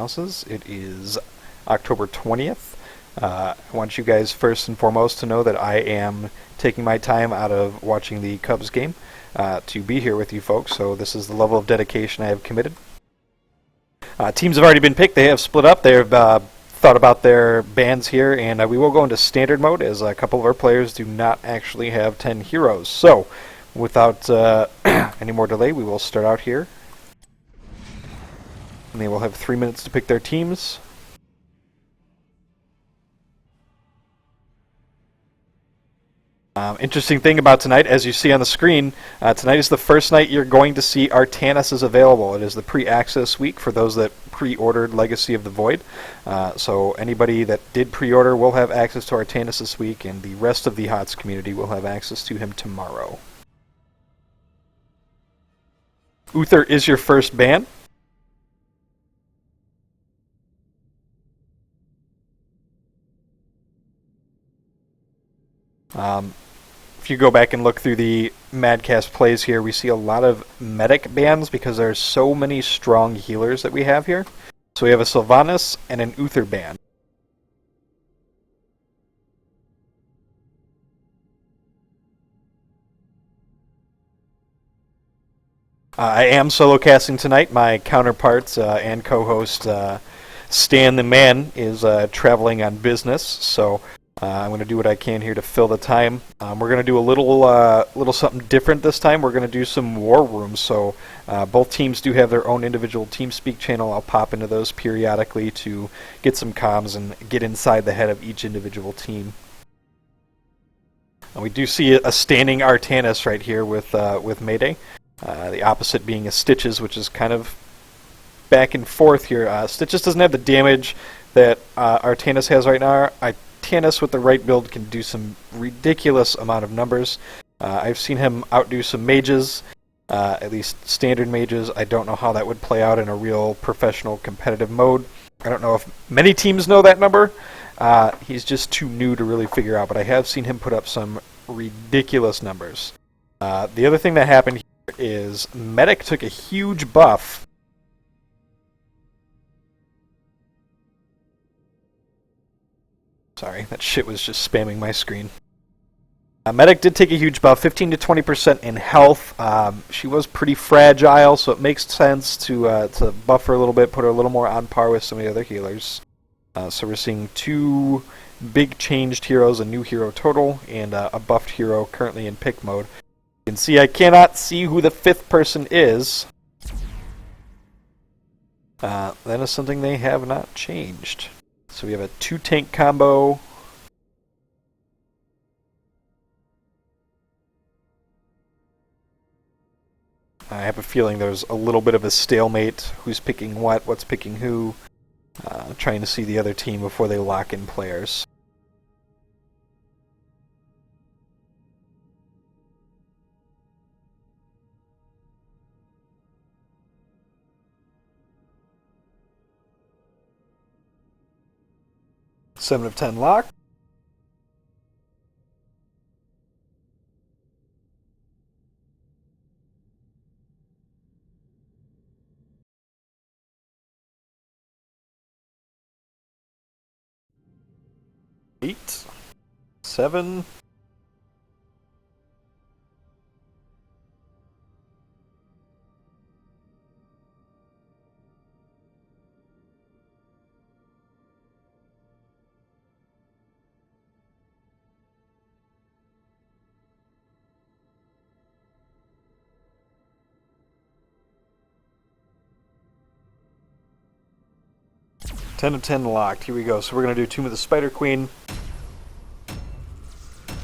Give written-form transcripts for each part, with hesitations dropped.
Inhouses. It is October 20th. I want you guys first and foremost to know that I am taking my time out of watching the Cubs game to be here with you folks, so this is the level of dedication I have committed. Teams have already been picked. They have split up. They have thought about their bans here, and we will go into standard mode as a couple of our players do not actually have 10 heroes. So, without any more delay, we will start out here. And they will have 3 minutes to pick their teams. Interesting thing about tonight, as you see on the screen, tonight is the first night you're going to see Artanis is available. It is the pre-access week for those that pre-ordered Legacy of the Void. So anybody that did pre-order will have access to Artanis this week, and the rest of the HotS community will have access to him tomorrow. Uther is your first ban. If you go back and look through the MadCast plays here, we see a lot of medic bans because there are so many strong healers that we have here. So we have a Sylvanas and an Uther ban. I am solo casting tonight. My counterparts and co-host Stan the Man is traveling on business, so I'm going to do what I can here to fill the time. We're going to do a little something different this time. We're going to do some war rooms. So both teams do have their own individual TeamSpeak channel. I'll pop into those periodically to get some comms and get inside the head of each individual team. And we do see a standing Artanis right here with Mayday. The opposite being a Stitches, which is kind of back and forth here. Stitches doesn't have the damage that Artanis has right now. Artanis with the right build can do some ridiculous amount of numbers. I've seen him outdo some mages, at least standard mages. I don't know how that would play out in a real professional competitive mode. I don't know if many teams know that number. He's just too new to really figure out, but I have seen him put up some ridiculous numbers. The other thing that happened here is Medic took a huge buff. Sorry, that shit was just spamming my screen. Medic did take a huge buff, 15 to 20% in health. She was pretty fragile, so it makes sense to buff her a little bit, put her a little more on par with some of the other healers. So we're seeing two big changed heroes, a new hero total, and a buffed hero currently in pick mode. You can see I cannot see who the fifth person is. That is something they have not changed. So we have a 2-tank combo. I have a feeling there's a little bit of a stalemate. Who's picking what? What's picking who? Trying to see the other team before they lock in players. Seven of 10 lock. Eight. 7. Ten of 10 locked. Here we go. So we're going to do Tomb of the Spider Queen.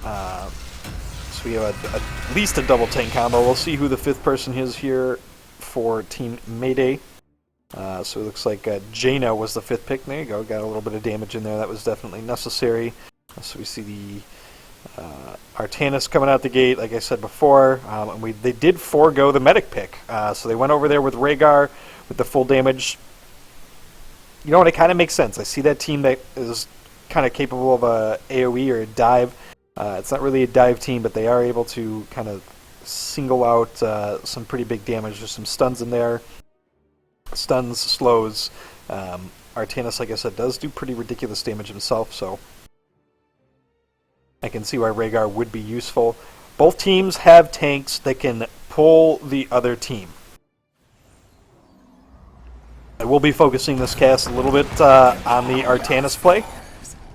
So we have at least a double tank combo. We'll see who the fifth person is here for Team Mayday. So it looks like Jaina was the fifth pick. There you go. Got a little bit of damage in there. That was definitely necessary. So we see the Artanis coming out the gate, like I said before. And they did forego the medic pick. So they went over there with Rhaegar with the full damage. You know what? It kind of makes sense. I see that team that is kind of capable of a AoE or a dive. It's not really a dive team, but they are able to kind of single out some pretty big damage. There's some stuns in there. Stuns, slows, Artanis, like I said, does do pretty ridiculous damage himself, so I can see why Rhaegar would be useful. Both teams have tanks that can pull the other team. I will be focusing this cast a little bit on the Artanis play.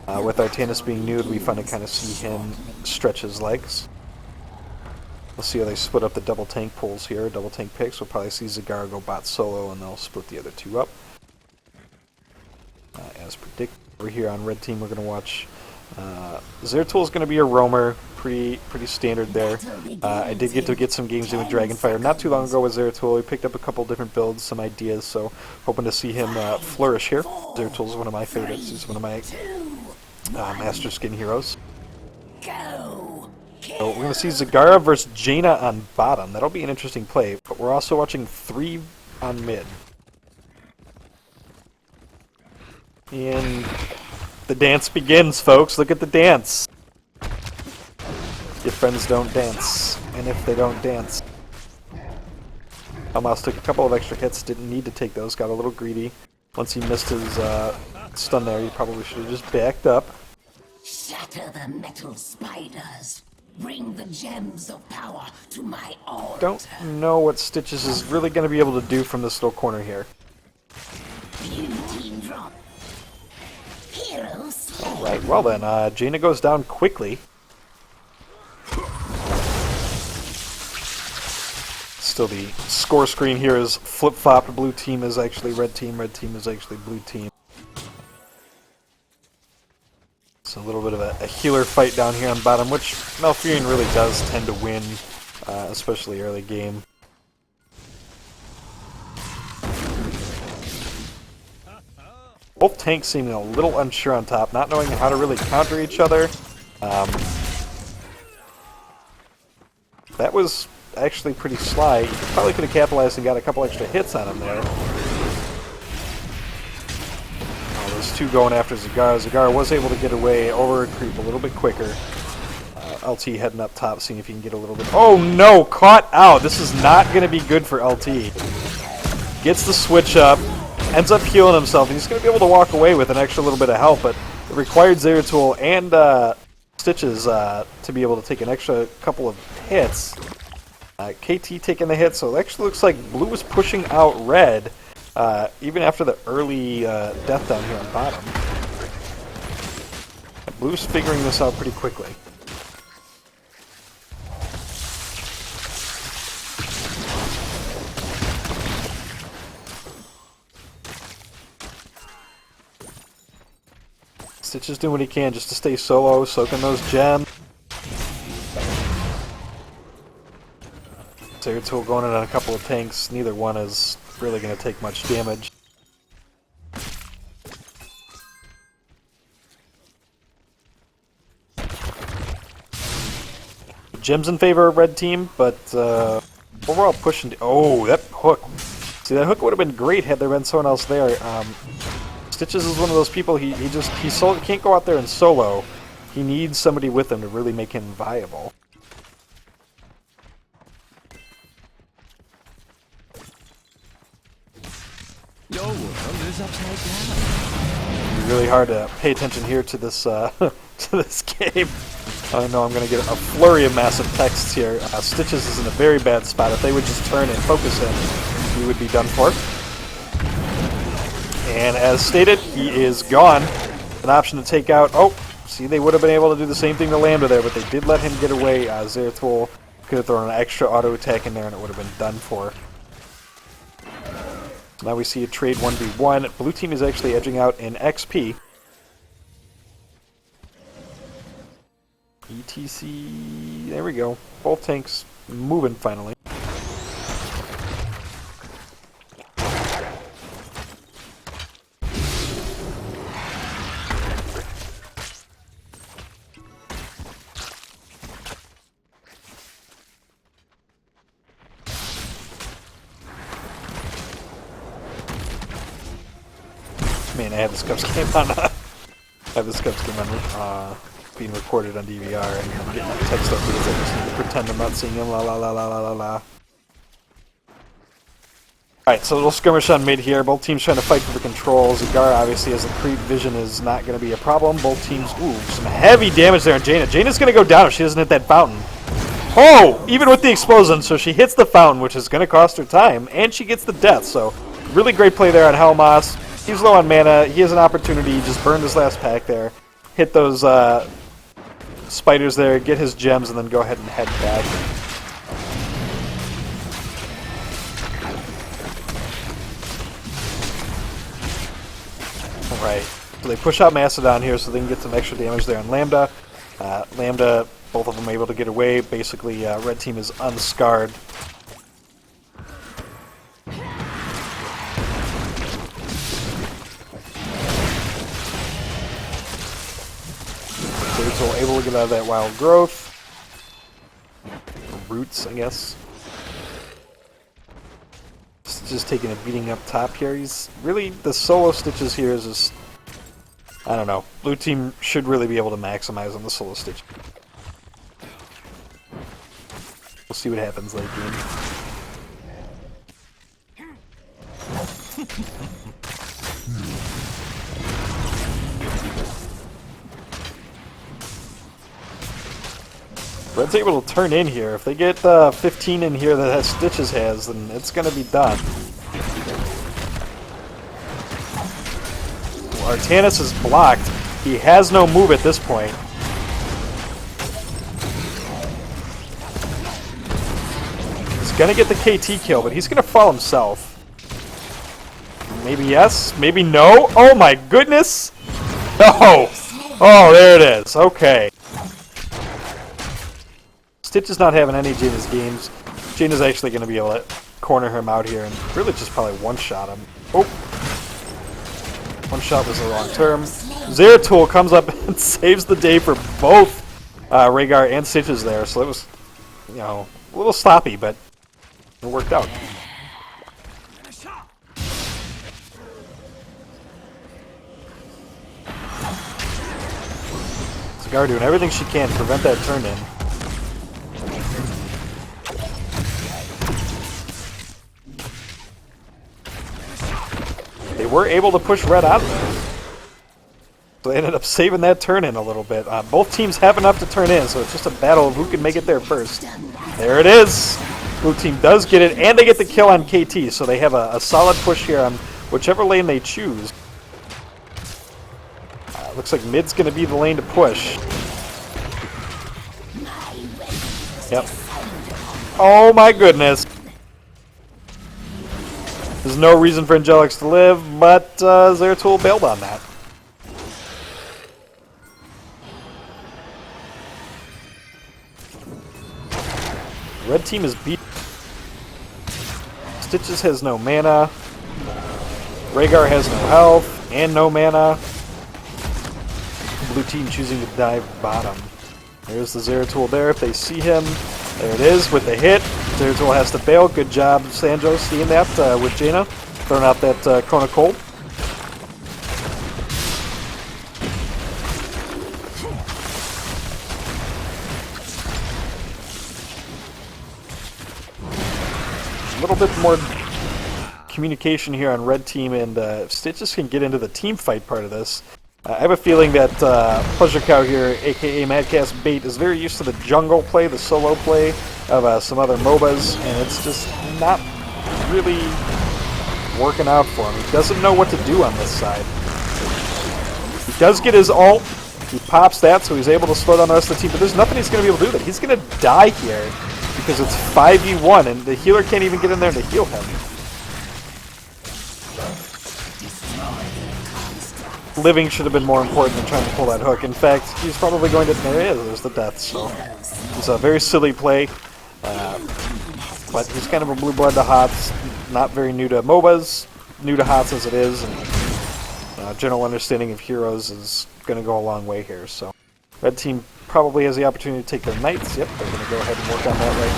With Artanis being nude, we finally kind of see him stretch his legs. We'll see how they split up the double tank pulls here, double tank picks. We'll probably see Zagara go bot solo, and they'll split the other two up. As predicted, over here on red team, we're going to watch Zeratul is going to be a roamer, pretty standard there. I did get some games in with Dragonfire not too long ago with Zeratul. We picked up a couple different builds, some ideas, so hoping to see him flourish here. Zeratul is one of my favorites. He's one of my master skin heroes. So we're going to see Zagara versus Jaina on bottom. That'll be an interesting play, but we're also watching 3 on mid. And the dance begins, folks. Look at the dance. Your friends don't dance. And if they don't dance. Almost took a couple of extra hits. Didn't need to take those. Got a little greedy. Once he missed his stun there, he probably should have just backed up. Shatter the metal spiders. Bring the gems of power to my altar. Don't know what Stitches is really going to be able to do from this little corner here. Team drop. Alright, well then, Jaina goes down quickly. Still the score screen here is flip-flop. Blue team is actually red team is actually blue team. It's a little bit of a healer fight down here on bottom, which Malfurion really does tend to win, especially early game. Both tanks seeming a little unsure on top, not knowing how to really counter each other. That was actually pretty sly. You probably could have capitalized and got a couple extra hits on him there. Oh, there's 2 going after Zagara. Zagara was able to get away over a creep a little bit quicker. LT heading up top, seeing if he can get a little bit... Oh no! Caught out! This is not going to be good for LT. Gets the switch up. Ends up healing himself, and he's going to be able to walk away with an extra little bit of help, but it required Zeratul and Stitches to be able to take an extra couple of hits. KT taking the hit, so it actually looks like blue was pushing out red, even after the early death down here on bottom. Blue's figuring this out pretty quickly. Stitch is doing what he can just to stay solo, soaking those gems. Zeratul going in on a couple of tanks. Neither one is really going to take much damage. Gems in favor of red team, but overall pushing. Oh, that hook! See, that hook would have been great had there been someone else there. Stitches is one of those people, he can't go out there and solo. He needs somebody with him to really make him viable. Your world is upside down. It's really hard to pay attention here to this to this game. I know I'm going to get a flurry of massive texts here. Stitches is in a very bad spot. If they would just turn and focus him, he would be done for. And as stated, he is gone. An option to take out. Oh, see, they would have been able to do the same thing to Lambda there, but they did let him get away. Zeratul could have thrown an extra auto attack in there and it would have been done for. So now we see a trade 1v1. Blue team is actually edging out in XP. ETC, there we go. Both tanks moving finally. Man, I have this Cubs game on. I have this Cubs game on being recorded on DVR, and I'm getting text up because I just need to pretend I'm not seeing him. La la la la la la la. Alright, so a little skirmish on mid here. Both teams trying to fight for the controls. Zagar obviously has a creep. Vision is not going to be a problem. Both teams, ooh, some heavy damage there on Jaina. Jaina's going to go down if she doesn't hit that fountain. Oh! Even with the explosion, so she hits the fountain, which is going to cost her time, and she gets the death. So, really great play there on Helmas. He's low on mana. He has an opportunity. He just burned his last pack there. Hit those spiders there, get his gems, and then go ahead and head back. Alright, so they push out Mastodon here so they can get some extra damage there on Lambda. Lambda, both of them able to get away. Basically, red team is unscarred. So able to get out of that wild growth. Roots, I guess. Just taking a beating up top here. He's really, the solo Stitches here is just, I don't know. Blue team should really be able to maximize on the solo Stitch. We'll see what happens late game. Red's able to turn in here. If they get 15 in here that Stitches has, then it's going to be done. Well, Artanis is blocked. He has no move at this point. He's going to get the KT kill, but he's going to fall himself. Maybe yes, maybe no. Oh my goodness! Oh! Oh, there it is. Okay. Stitch is not having any Jaina's games. Jaina's actually going to be able to corner him out here and really just probably one-shot him. Oh! One shot was the wrong term. Zeratul comes up and saves the day for both Rhaegar and Stitches there, so it was, you know, a little sloppy, but it worked out. Zagar doing everything she can to prevent that turn in. They were able to push Red out of there. So they ended up saving that turn in a little bit. Both teams have enough to turn in, so it's just a battle of who can make it there first. There it is! Blue team does get it, and they get the kill on KT, so they have a solid push here on whichever lane they choose. Looks like mid's going to be the lane to push. Yep. Oh my goodness! There's no reason for Angelics to live, but Zeratul bailed on that. Red team is beat. Stitches has no mana. Rhaegar has no health and no mana. Blue team choosing to dive bottom. There's the Zeratul there. If they see him, there it is with the hit. Zeratul has to bail. Good job, Sanjo, seeing that with Jaina. Throwing out that Cone of Cold. A little bit more communication here on red team, and if Stitches can get into the team fight part of this, I have a feeling that Pleasure Cow here, aka MadCast Bait, is very used to the jungle play, the solo play of some other MOBAs, and it's just not really working out for him. He doesn't know what to do on this side. He does get his ult, he pops that, so he's able to slow down the rest of the team, but there's nothing he's going to be able to do with it. He's going to die here because it's 5v1, and the healer can't even get in there to heal him. Living should have been more important than trying to pull that hook. In fact, he's probably going to... There he is. There's the death. So it's a very silly play. But he's kind of a blue blood to HotS. Not very new to MOBAs. New to HotS as it is. And general understanding of heroes is going to go a long way here. So red team probably has the opportunity to take their knights. Yep, they're going to go ahead and work on that right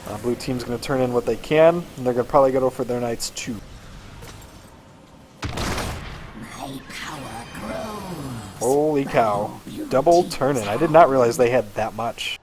now. Blue team's going to turn in what they can. And they're going to probably go for their knights too. Holy cow. Double turn-in. I did not realize they had that much.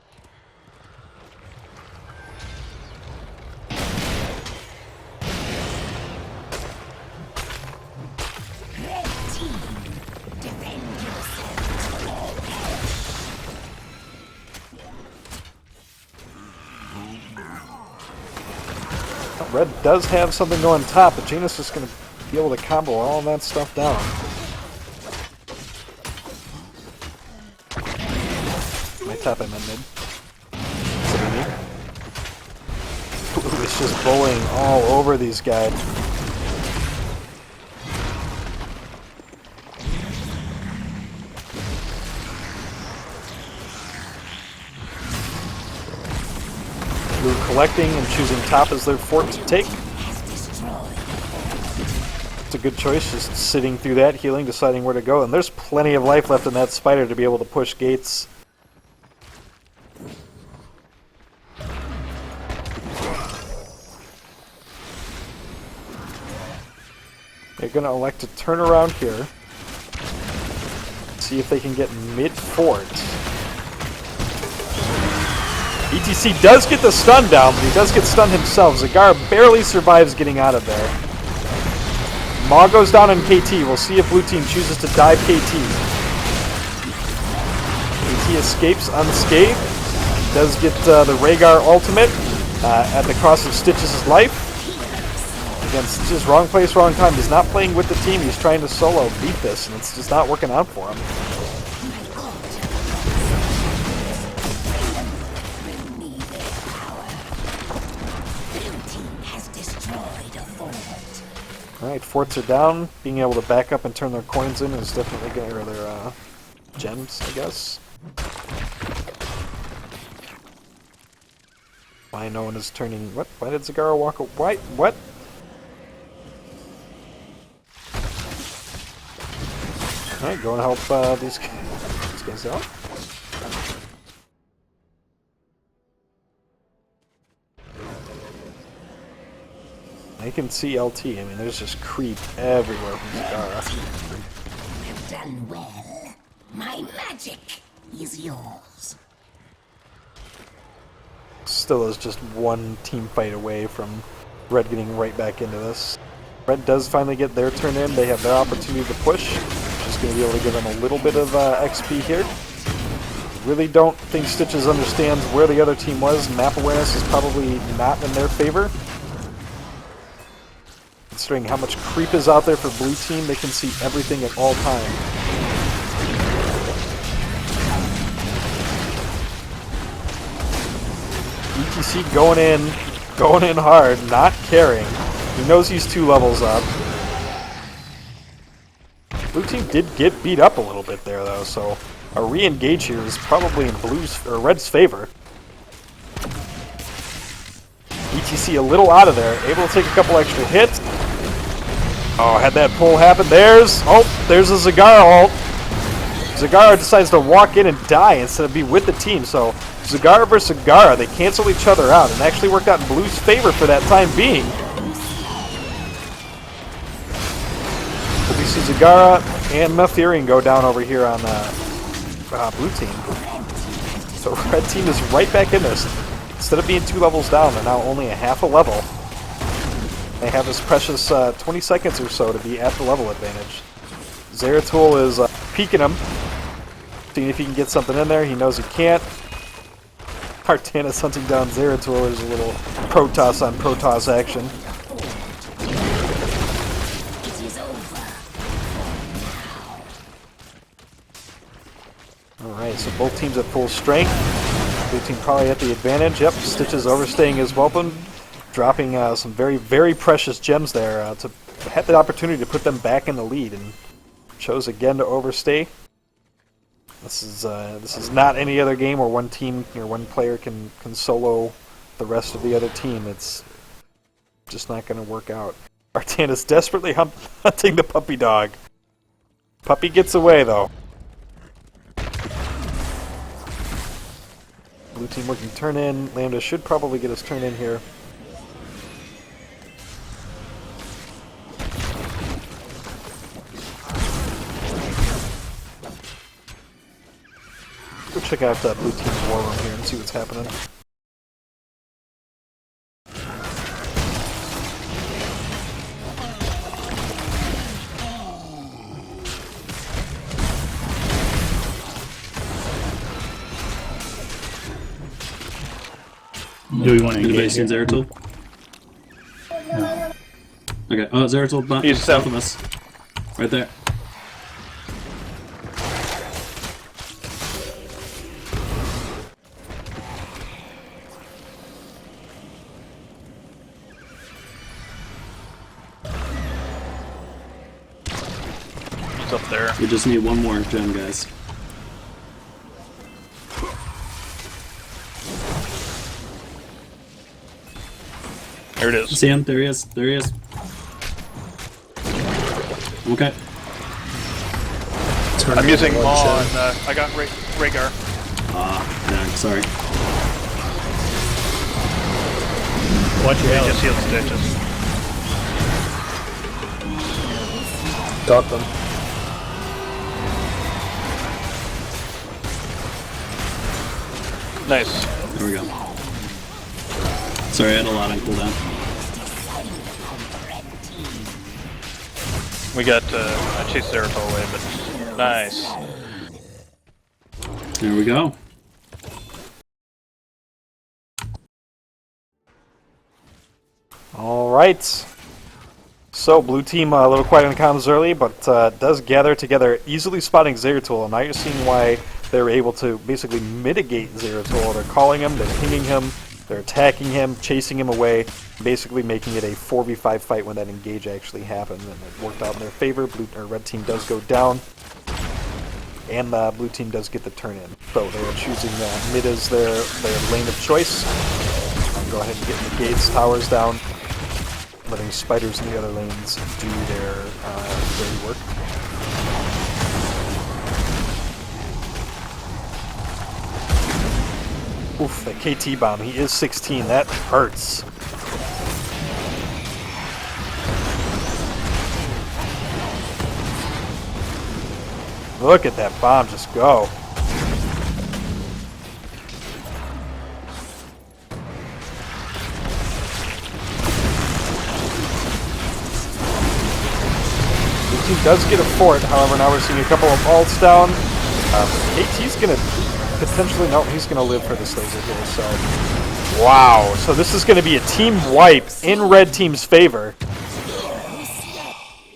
Red does have something going top, but Janus is going to be able to combo all that stuff down. My top, I meant mid. Ooh, it's just bowling all over these guys. Blue collecting and choosing top as their fort to take. It's a good choice, just sitting through that, healing, deciding where to go. And there's plenty of life left in that spider to be able to push gates. They're going to elect to turn around here. See if they can get mid-fort. ETC does get the stun down, but he does get stunned himself. Zagara barely survives getting out of there. Maw goes down in KT. We'll see if blue team chooses to dive KT. KT escapes unscathed. Does get the Rhaegar ultimate at the cost of Stitches' life. Again, Stitches, wrong place, wrong time. He's not playing with the team. He's trying to solo beat this, and it's just not working out for him. Alright, forts are down. Being able to back up and turn their coins in is definitely going to, or their gems, I guess. Why no one is turning... What? Why did Zagara walk away? What? Alright, go and help these guys out. I can see LT. I mean, there's just creep everywhere from Zagara. You've done well. My magic is yours. Still is just one team fight away from Red getting right back into this. Red does finally get their turn in. They have their opportunity to push. Just going to be able to give them a little bit of XP here. Really don't think Stitches understands where the other team was. Map awareness is probably not in their favor. Considering how much creep is out there for blue team, they can see everything at all times. ETC going in hard, not caring. He knows he's 2 levels up. Blue team did get beat up a little bit there though, so a re-engage here is probably in blue's or red's favor. ETC a little out of there, able to take a couple extra hits. Oh, had that pull happen. There's a Zagara ult. Zagara decides to walk in and die instead of be with the team. So Zagara versus Zagara, they cancel each other out and actually worked out in blue's favor for that time being. But we see Zagara and Malfurion go down over here on blue team. So red team is right back in this. Instead of being 2 levels down, they're now only a half a level. They have this precious 20 seconds or so to be at the level advantage. Zeratul is peeking him, seeing if he can get something in there. He knows he can't. Artanis hunting down Zeratul. There's a little Protoss on Protoss action. Alright, so both teams at full strength. Blue team probably at the advantage. Yep, Stitches overstaying his welcome. Dropping some very, very precious gems there to have the opportunity to put them back in the lead, and chose again to overstay. This is not any other game where one team or one player can solo the rest of the other team. It's just not going to work out. Artanis desperately hunting the puppy dog. Puppy gets away though. Blue team working turn in. Lambda should probably get his turn in here. Go check out blue team's war room here and see what's happening. Do we want to engage in Zeratul? Okay. Oh, Zeratul He's south of us. Right there. He's up there. We just need one more gem, guys. There it is. See him? There he is. There he is. Okay. I'm using Maw on, I got Rhaegar. Dang, sorry. Watch your Just health. heal stitches. Got them. Nice. There we go. Sorry, I had a lot on cooldown. We got, I chased Zeratul away, but nice. There we go. Alright. So, blue team a little quiet in the comms early, but does gather together, easily spotting Zeratul, and now you're seeing why they were able to basically mitigate Zeratul. They're calling him, they're pinging him, they're attacking him, chasing him away, basically making it a 4v5 fight when that engage actually happened, and it worked out in their favor. Red team does go down, and blue team does get the turn in. So they are choosing mid as their lane of choice. Go ahead and get the gates, towers down, letting spiders in the other lanes do their dirty work. Oof, that KT bomb. He is 16. That hurts. Look at that bomb just go. The team does get a fort, however, now we're seeing a couple of ults down. KT's gonna potentially, no, he's gonna live for this laser here, so. Wow, so this is gonna be a team wipe in red team's favor.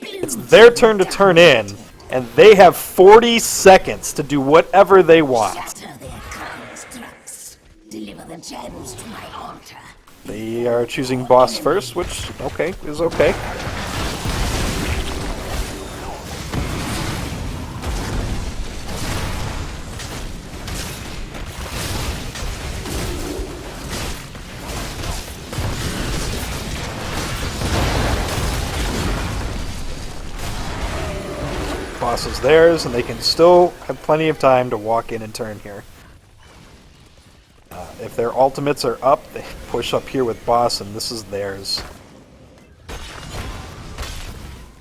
It's their turn to turn in, and they have 40 seconds to do whatever they want. Shatter their constructs. Deliver the gems to my altar. They are choosing boss first, which, okay, is okay. Boss is theirs, and they can still have plenty of time to walk in and turn here. If their ultimates are up, they push up here with boss, and this is theirs.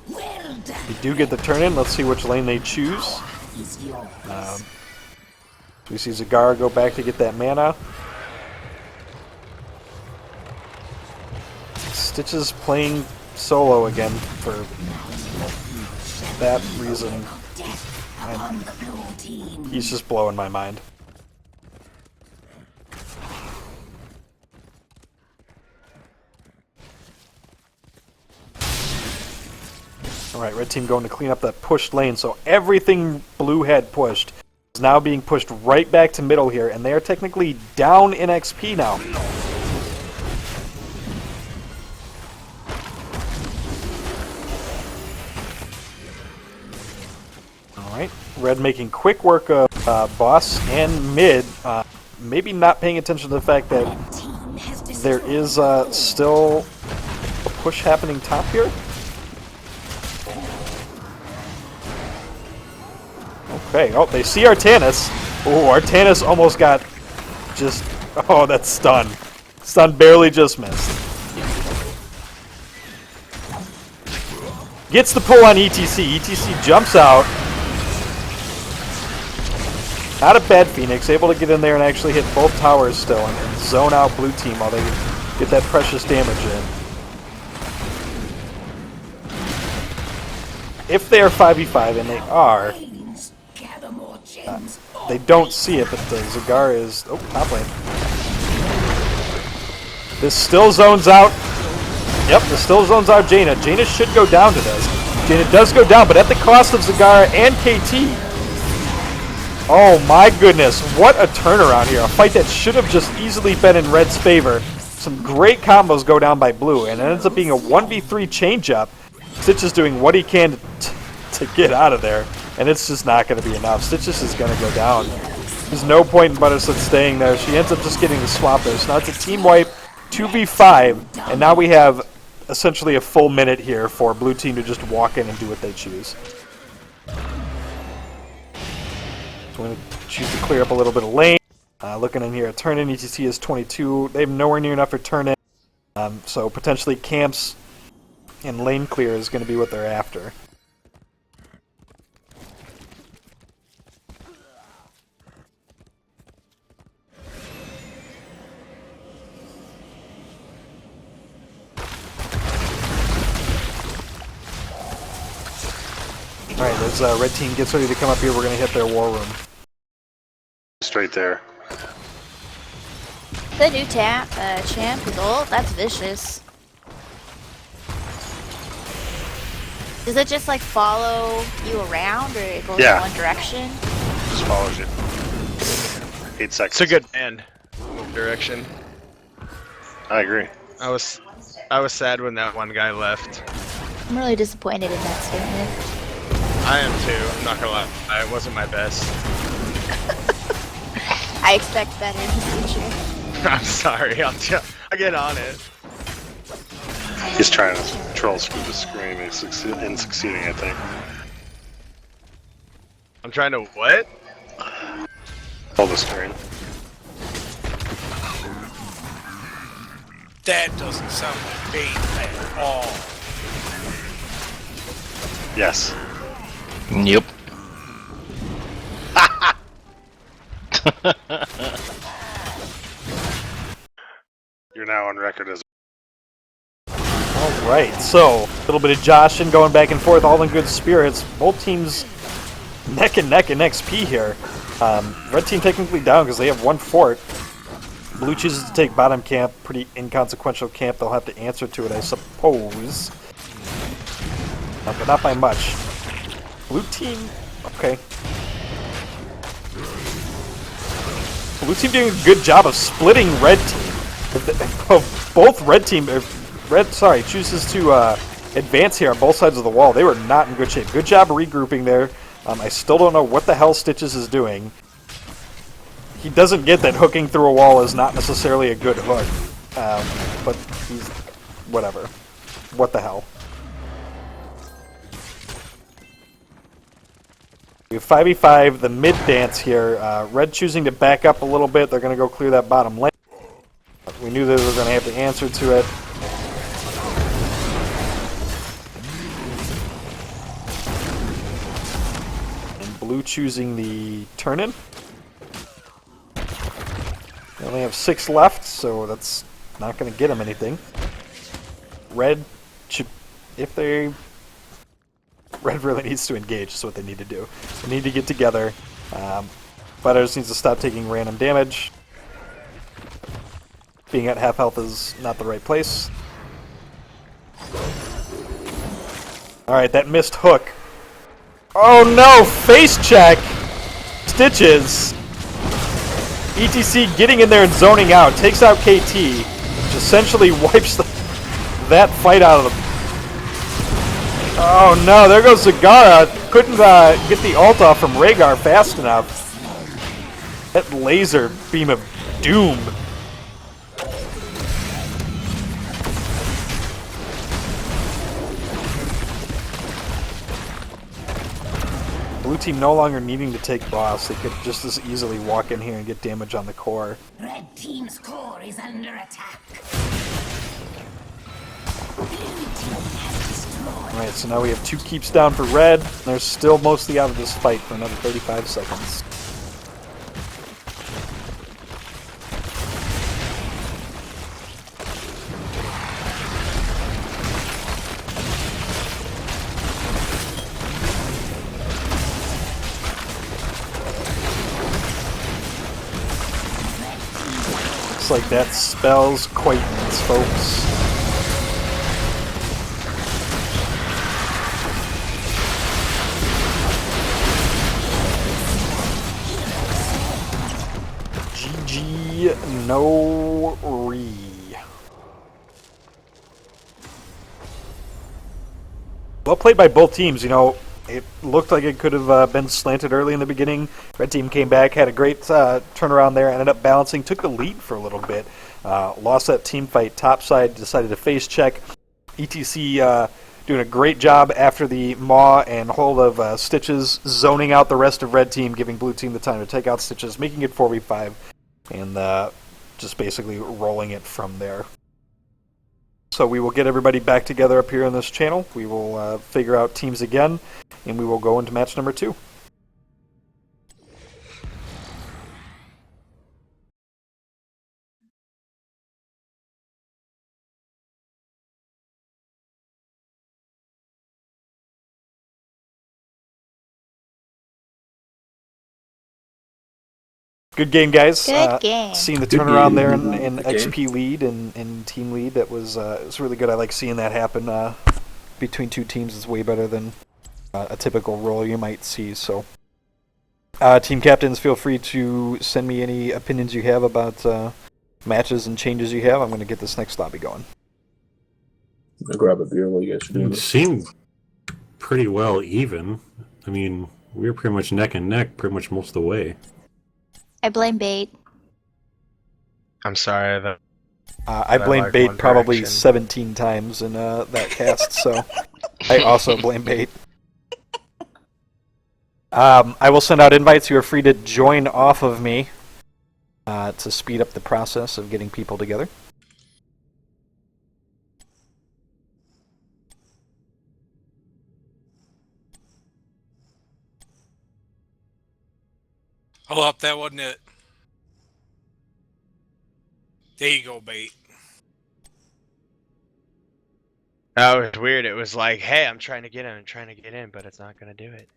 Well done. We do get the turn in. Let's see which lane they choose. Is yours. We see Zagara go back to get that mana. Stitches playing solo again for that reason. Death upon the blue team. He's just blowing my mind. Alright, red team going to clean up that pushed lane, so everything blue had pushed is now being pushed right back to middle here, and they are technically down in XP now. Alright, red making quick work of boss and mid, maybe not paying attention to the fact that Team has there is still a push happening top here. Okay, oh, they see Artanis. Oh, Artanis almost got just... Oh, that's stun. Stun barely just missed. Gets the pull on ETC. ETC jumps out. Not a bad Phoenix. Able to get in there and actually hit both towers still and zone out blue team while they get that precious damage in. If they are 5v5, and they are... gather more gems. They don't see it, but the Zagara is... Oh, top lane. This still zones out. Yep, the still zones out Jaina. Jaina should go down to this. Jaina does go down, but at the cost of Zagara and KT. Oh my goodness, what a turnaround here. A fight that should have just easily been in Red's favor. Some great combos go down by Blue, and it ends up being a 1v3 change-up. Stitch is doing what he can to get out of there, and it's just not going to be enough. Stitches is going to go down. There's no point in Butterslip staying there. She ends up just getting the swap there. So now it's a team wipe, 2v5, and now we have essentially a full minute here for Blue Team to just walk in and do what they choose. So I'm going to choose to clear up a little bit of lane. Looking in here, turn in ETC is 22. They have nowhere near enough for turn in. So potentially camps and lane clear is going to be what they're after. Alright, as red team gets ready to come up here, we're going to hit their war room. Straight there. The new champ is old. That's vicious. Does it just like follow you around, or it goes in one direction? Just follows you. 8 seconds. It's a good band. Direction. I agree. I was sad when that one guy left. I'm really disappointed in that statement. I am too. I'm not gonna lie. It wasn't my best. I expect better in the future. I'm sorry. I'll get on it. He's trying to troll through the screen and succeeding, I think. I'm trying to what? Troll the screen. That doesn't sound like bait at all. Yes. Yep. You're now on record as. Alright, so a little bit of joshing going back and forth, all in good spirits. Both teams neck and neck in XP here. Red team technically down because they have one fort. Blue chooses to take bottom camp, pretty inconsequential camp. They'll have to answer to it, I suppose. But not by much. Blue team, okay. Blue team doing a good job of splitting red team. Both red team, chooses to advance here on both sides of the wall. They were not in good shape. Good job regrouping there. I still don't know what the hell Stitches is doing. He doesn't get that hooking through a wall is not necessarily a good hook. But he's, whatever. What the hell. We have 5v5, the mid dance here. Red choosing to back up a little bit. They're going to go clear that bottom lane. We knew they were going to have to answer to it. And Blue choosing the turn-in. They only have 6 left, so that's not going to get them anything. Red should, Red really needs to engage, is what they need to do. They need to get together. Butters needs to stop taking random damage. Being at half health is not the right place. Alright, that missed hook. Oh no! Face check! Stitches! ETC getting in there and zoning out. Takes out KT. Which essentially wipes that fight out of the... Oh no, there goes Zagara. Couldn't get the ult off from Rhaegar fast enough. That laser beam of doom. Blue team no longer needing to take boss. They could just as easily walk in here and get damage on the core. Red team's core is under attack. Alright, so now we have 2 keeps down for red. They're still mostly out of this fight for another 35 seconds. Looks like that spells Quaitons, folks. Nori. Well played by both teams. You know, it looked like it could have been slanted early in the beginning. Red team came back, had a great turnaround there, ended up balancing, took the lead for a little bit. Lost that team fight topside, decided to face check. ETC doing a great job after the Maw and hold of Stitches, zoning out the rest of Red team, giving Blue team the time to take out Stitches, making it 4v5, and just basically rolling it from there. So we will get everybody back together up here on this channel. We will figure out teams again, and we will go into match number 2. Good game, guys. Good game. Seeing the turnaround there in XP lead and team lead, that was it was really good. I like seeing that happen between two teams. It's way better than a typical roll you might see. So, team captains, feel free to send me any opinions you have about matches and changes you have. I'm going to get this next lobby going. I'll grab a beer while you guys are doing It seemed pretty well even. I mean, we were pretty much neck and neck pretty much most of the way. I blame bait. I'm sorry. I blame bait probably 17 times in that cast, so I also blame bait. I will send out invites. You are free to join off of me to speed up the process of getting people together. Hold up, that wasn't it. There you go, bait. That was weird. It was like, hey, I'm trying to get in, but it's not going to do it.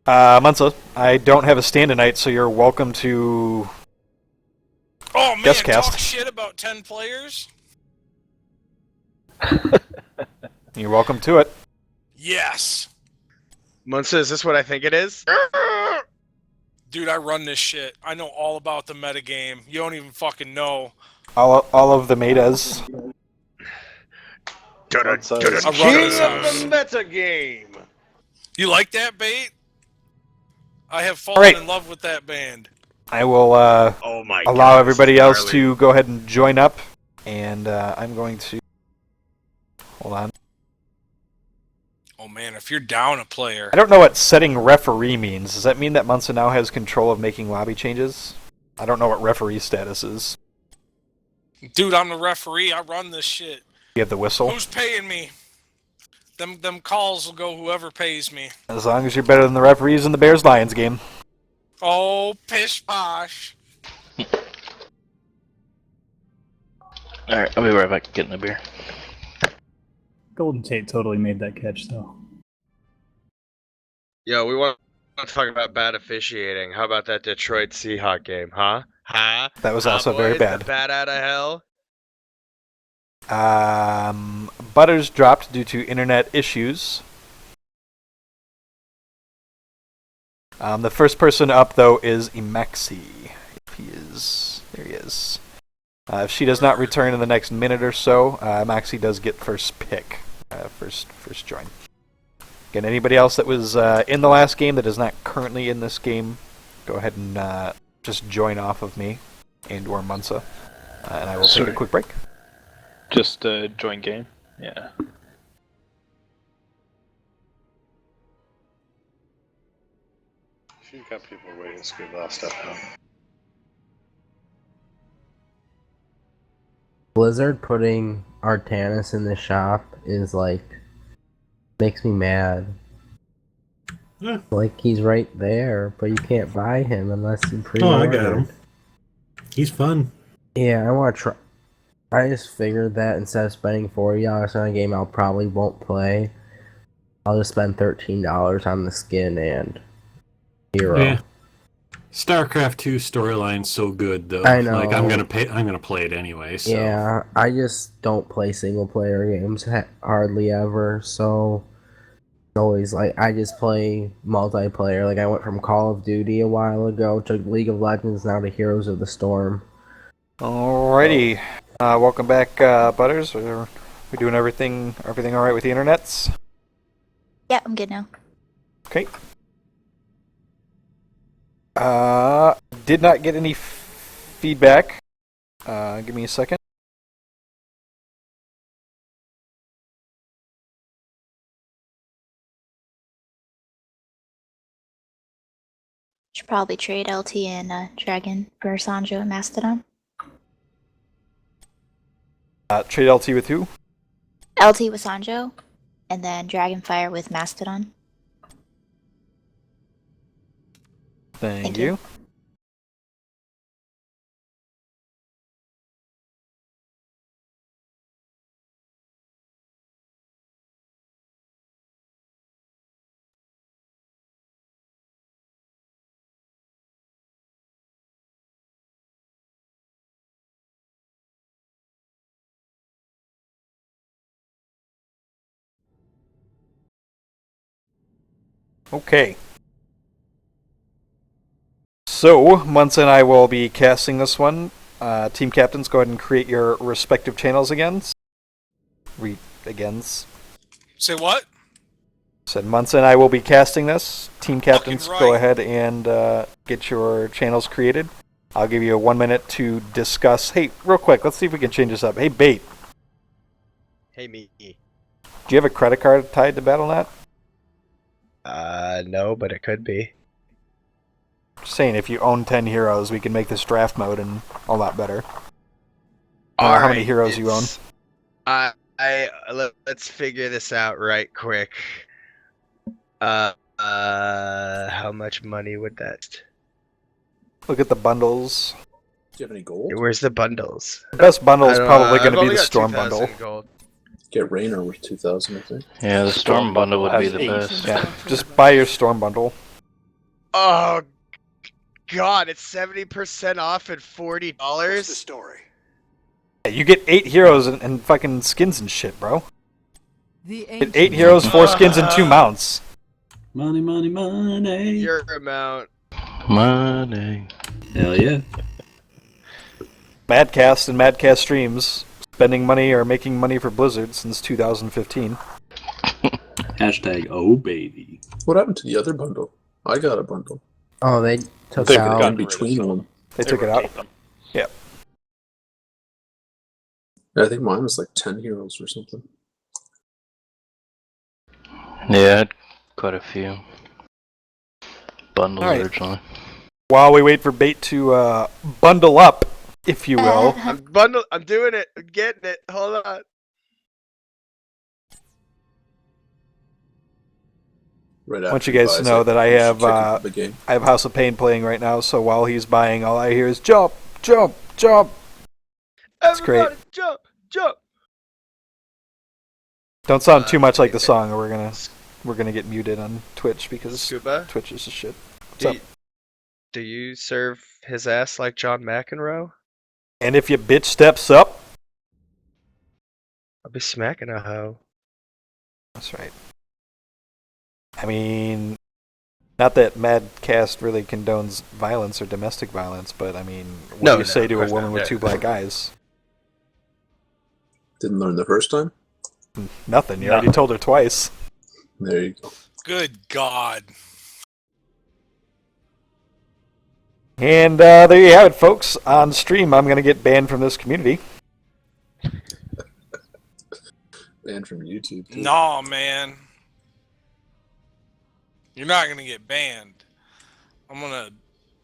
Munza, I don't have a stand tonight, so you're welcome to Oh man, guest cast. Talk shit about 10 players? You're welcome to it. Yes. Munsa, is this what I think it is? Dude, I run this shit. I know all about the metagame. You don't even fucking know. All of the metas. I run King this of house. the meta game. You like that, bait? I have fallen in love with that band. I will Oh my allow God, everybody this is else gnarly. to go ahead and join up, and I'm going to hold on. Oh man, if you're down a player. I don't know what setting referee means. Does that mean that Munson now has control of making lobby changes? I don't know what referee status is. Dude, I'm the referee. I run this shit. You have the whistle? Who's paying me? Them calls will go whoever pays me. As long as you're better than the referees in the Bears-Lions game. Oh, pish posh. Alright, I'll be right back getting a beer. Golden Tate totally made that catch, though. Yo, we want to talk about bad officiating. How about that Detroit Seahawk game, huh? Huh? That was also very boys, bad. The bat out of hell. Butters dropped due to internet issues. The first person up, though, is Imexi. There he is. If she does not return in the next minute or so, Maxi does get first pick, first join. Again, anybody else that was in the last game that is not currently in this game, go ahead and just join off of me and or Munsa, and I will take a quick break. Just join game? Yeah. If you've got people waiting, it's good. I'll step down. Blizzard putting Artanis in the shop is like makes me mad. Yeah. Like he's right there, but you can't buy him unless you pre. Oh, I got him. He's fun. Yeah, I want to try. I just figured that instead of spending $40 on a game I probably won't play, I'll just spend $13 on the skin and hero. Yeah. StarCraft 2 storyline's so good though. I know. Like I'm gonna play it anyway. So. Yeah, I just don't play single player games hardly ever, so Always like I just play multiplayer. Like I went from Call of Duty a while ago to League of Legends, now to Heroes of the Storm. Alrighty. Welcome back, Butters. We're doing everything all right with the internets? Yeah, I'm good now. Okay. Did not get any feedback. Give me a second. Should probably trade LT and Dragon for Sanjo and Mastodon. Trade LT with who? LT with Sanjo, and then Dragonfire with Mastodon. Thank you. Okay. So, Munson and I will be casting this one. Team captains, go ahead and create your respective channels again. Say what? Said Munson and I will be casting this. Team captains, right. go ahead and get your channels created. I'll give you 1 minute to discuss. Hey, real quick, let's see if we can change this up. Hey, Bait, Hey, me. do you have a credit card tied to Battle.net? No, but it could be. Just saying, if you own 10 heroes, we can make this draft mode and a lot better. All how many right, heroes you own? Let's figure this out right quick. How much money would that? Look at the bundles. Do you have any gold? Where's the bundles? The best bundle is probably going I've to be only the got Storm 2,000 bundle. Gold. Get Rainer with 2,000, I think. Yeah, the Storm bundle would be the best. Yeah, just buy your Storm bundle. Oh, God, it's 70% off at $40. What's the story? Yeah, you get 8 heroes and fucking skins and shit, bro. The Get 8 heroes, 4 skins, and 2 mounts. Money, money, money. Your amount. Money. Hell yeah. MadCast and MadCast streams spending money or making money for Blizzard since 2015. Hashtag oh baby. What happened to the other bundle? I got a bundle. Oh, they took They out. got in between one. They took it out. Yeah. I think mine was like 10 heroes or something. Yeah, I had quite a few bundles Alright. originally. While we wait for Bait to bundle up, if you will. I'm doing it. I'm getting it. Hold on. Right I want you guys to know that I have House of Pain playing right now, so while he's buying, all I hear is jump, jump, jump. It's great. Everybody jump, jump. Don't sound too much like the song, or we're gonna get muted on Twitch because Scuba? Twitch is a shit. What's up? Do you serve his ass like John McEnroe? And if your bitch steps up, I'll be smacking a hoe. that's right. I mean, not that MadCast really condones violence or domestic violence, but I mean, what do you say to a woman with 2 black eyes? Didn't learn the first time? Nothing. You already told her twice. There you go. Good God. And there you have it, folks. On stream, I'm going to get banned from this community. Banned from YouTube, too. No, man. You're not going to get banned. I'm going to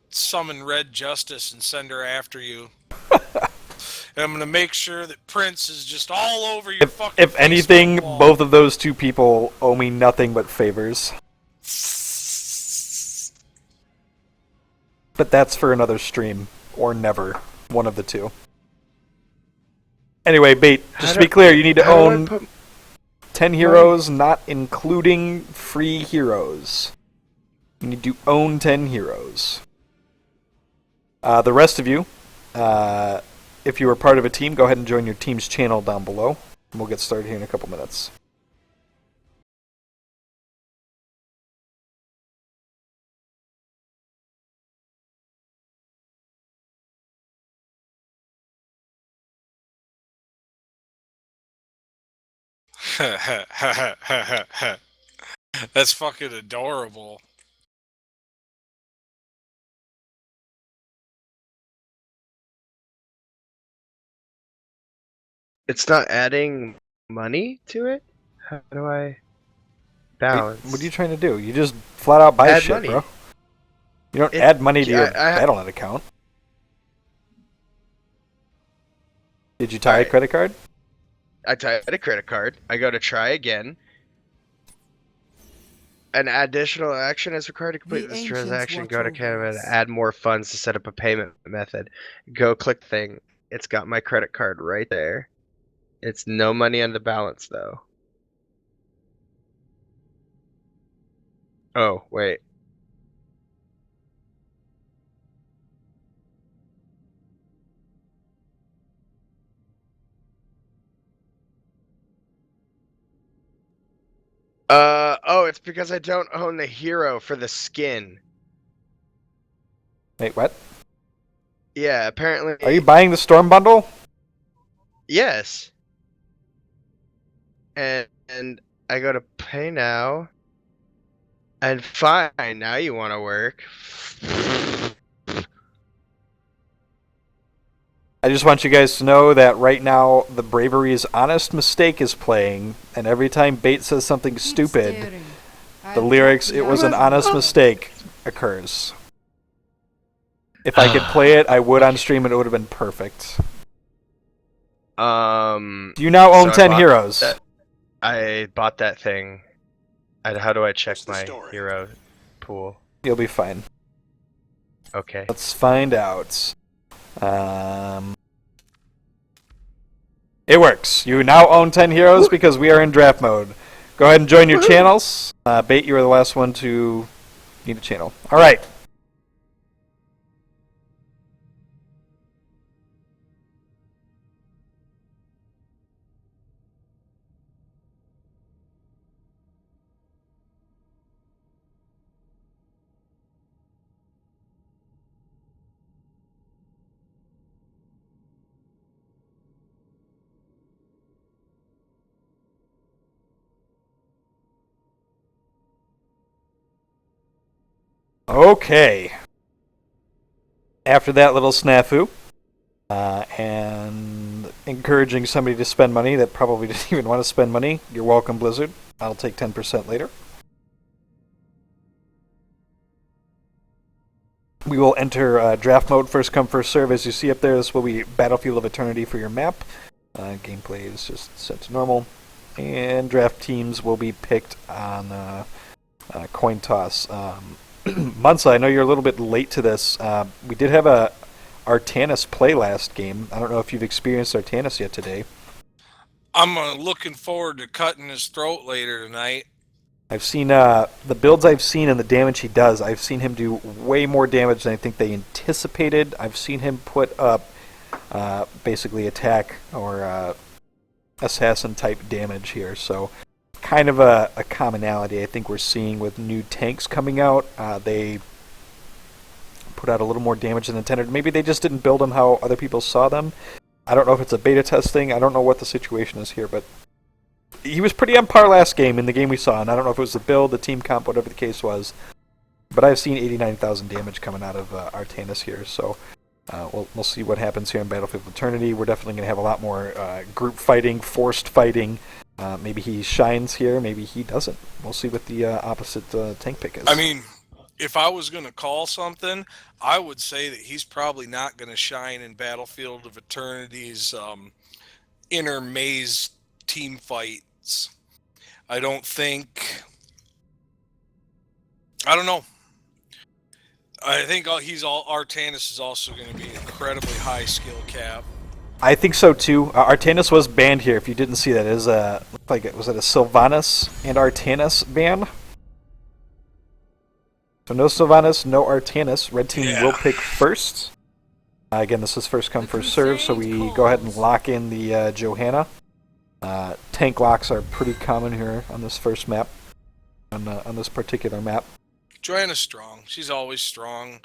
summon Red Justice and send her after you. And I'm going to make sure that Prince is just all over your fucking If anything, Facebook wall. both of those 2 people owe me nothing but favors. But that's for another stream, or never. One of the 2. Anyway, Bait, just to be clear, you need to own 10 heroes, not including free heroes. You need to own 10 heroes. The rest of you, if you were part of a team, go ahead and join your team's channel down below. And we'll get started here in a couple minutes. That's fucking adorable. It's not adding money to it? How do I balance? What are you trying to do? You just flat out buy Add shit, money. bro. You don't add money to your I Battle.net account. Did you tie a credit card? I tied a credit card. I go to try again. An additional action is required to complete this transaction. Go to Canada and add more funds to set up a payment method. Go click thing. It's got my credit card right there. It's no money on the balance though. Oh, wait. Oh, it's because I don't own the hero for the skin. Wait, what? Yeah, apparently. Are you buying the Storm bundle? Yes. And I go to pay now. And fine, now you want to work. I just want you guys to know that right now the Bravery's Honest Mistake is playing, and every time Bait says something stupid, the lyrics "It was an honest mistake" occurs. If I could play it, I would on stream and it would have been perfect. You now own 10 heroes. I bought that thing. How do I check my hero pool? You'll be fine. Okay. Let's find out. It works. You now own 10 heroes because we are in draft mode. Go ahead and join your channels. Bait, you were the last one to need a channel. All right. Okay. After that little snafu, and encouraging somebody to spend money that probably didn't even want to spend money, you're welcome, Blizzard. I'll take 10% later. We will enter draft mode, first come, first serve. As you see up there, this will be Battlefield of Eternity for your map. Gameplay is just set to normal. And draft teams will be picked on coin toss. Munsa, I know you're a little bit late to this. We did have a Artanis play last game. I don't know if you've experienced Artanis yet today. I'm looking forward to cutting his throat later tonight. I've seen the builds I've seen and the damage he does. I've seen him do way more damage than I think they anticipated. I've seen him put up basically attack or assassin type damage here. So kind of a commonality I think we're seeing with new tanks coming out. They put out a little more damage than intended. Maybe they just didn't build them how other people saw them. I don't know if it's a beta test thing. I don't know what the situation is here, but he was pretty on par last game in the game we saw, and I don't know if it was the build, the team comp, whatever the case was. But I've seen 89,000 damage coming out of Artanis here, so we'll see what happens here in Battlefield of Eternity. We're definitely going to have a lot more group fighting, forced fighting. Maybe he shines here, maybe he doesn't. We'll see what the opposite tank pick is. I mean, if I was going to call something, I would say that he's probably not going to shine in Battlefield of Eternity's inner maze team fights. I don't know. I think Artanis is also going to be incredibly high skill cap. I think so too. Artanis was banned here. If you didn't see that, it was looked like it was a Sylvanas and Artanis ban. So no Sylvanas, no Artanis. Red team will pick first. Again, this is first come, first serve, so we go ahead and lock in the Johanna. Tank locks are pretty common here on this first map, on this particular map. Joanna's strong. She's always strong.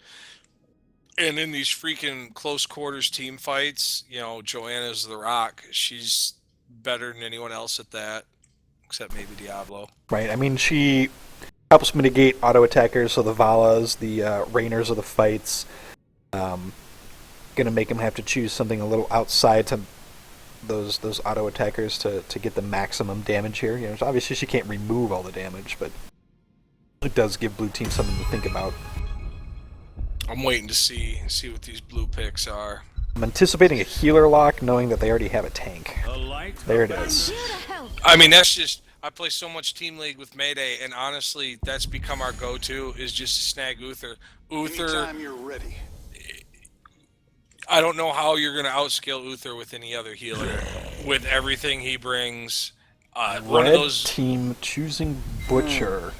And in these freaking close quarters team fights, Joanna's the rock. She's better than anyone else at that. except maybe Diablo. Right. I mean, she helps mitigate auto attackers, so the Valas, the Rainers of the fights. Gonna make them have to choose something a little outside to those auto attackers to get the maximum damage here. You know, so obviously she can't remove all the damage, but it does give blue team something to think about. I'm waiting to see what these blue picks are. I'm anticipating a healer lock, knowing that they already have a tank. There it is. I mean, that's just, I play so much Team League with Mayday, and honestly, that's become our go-to, is just to snag Uther. Anytime you're ready. I don't know how you're going to outscale Uther with any other healer, with everything he brings. One of those team choosing Butcher.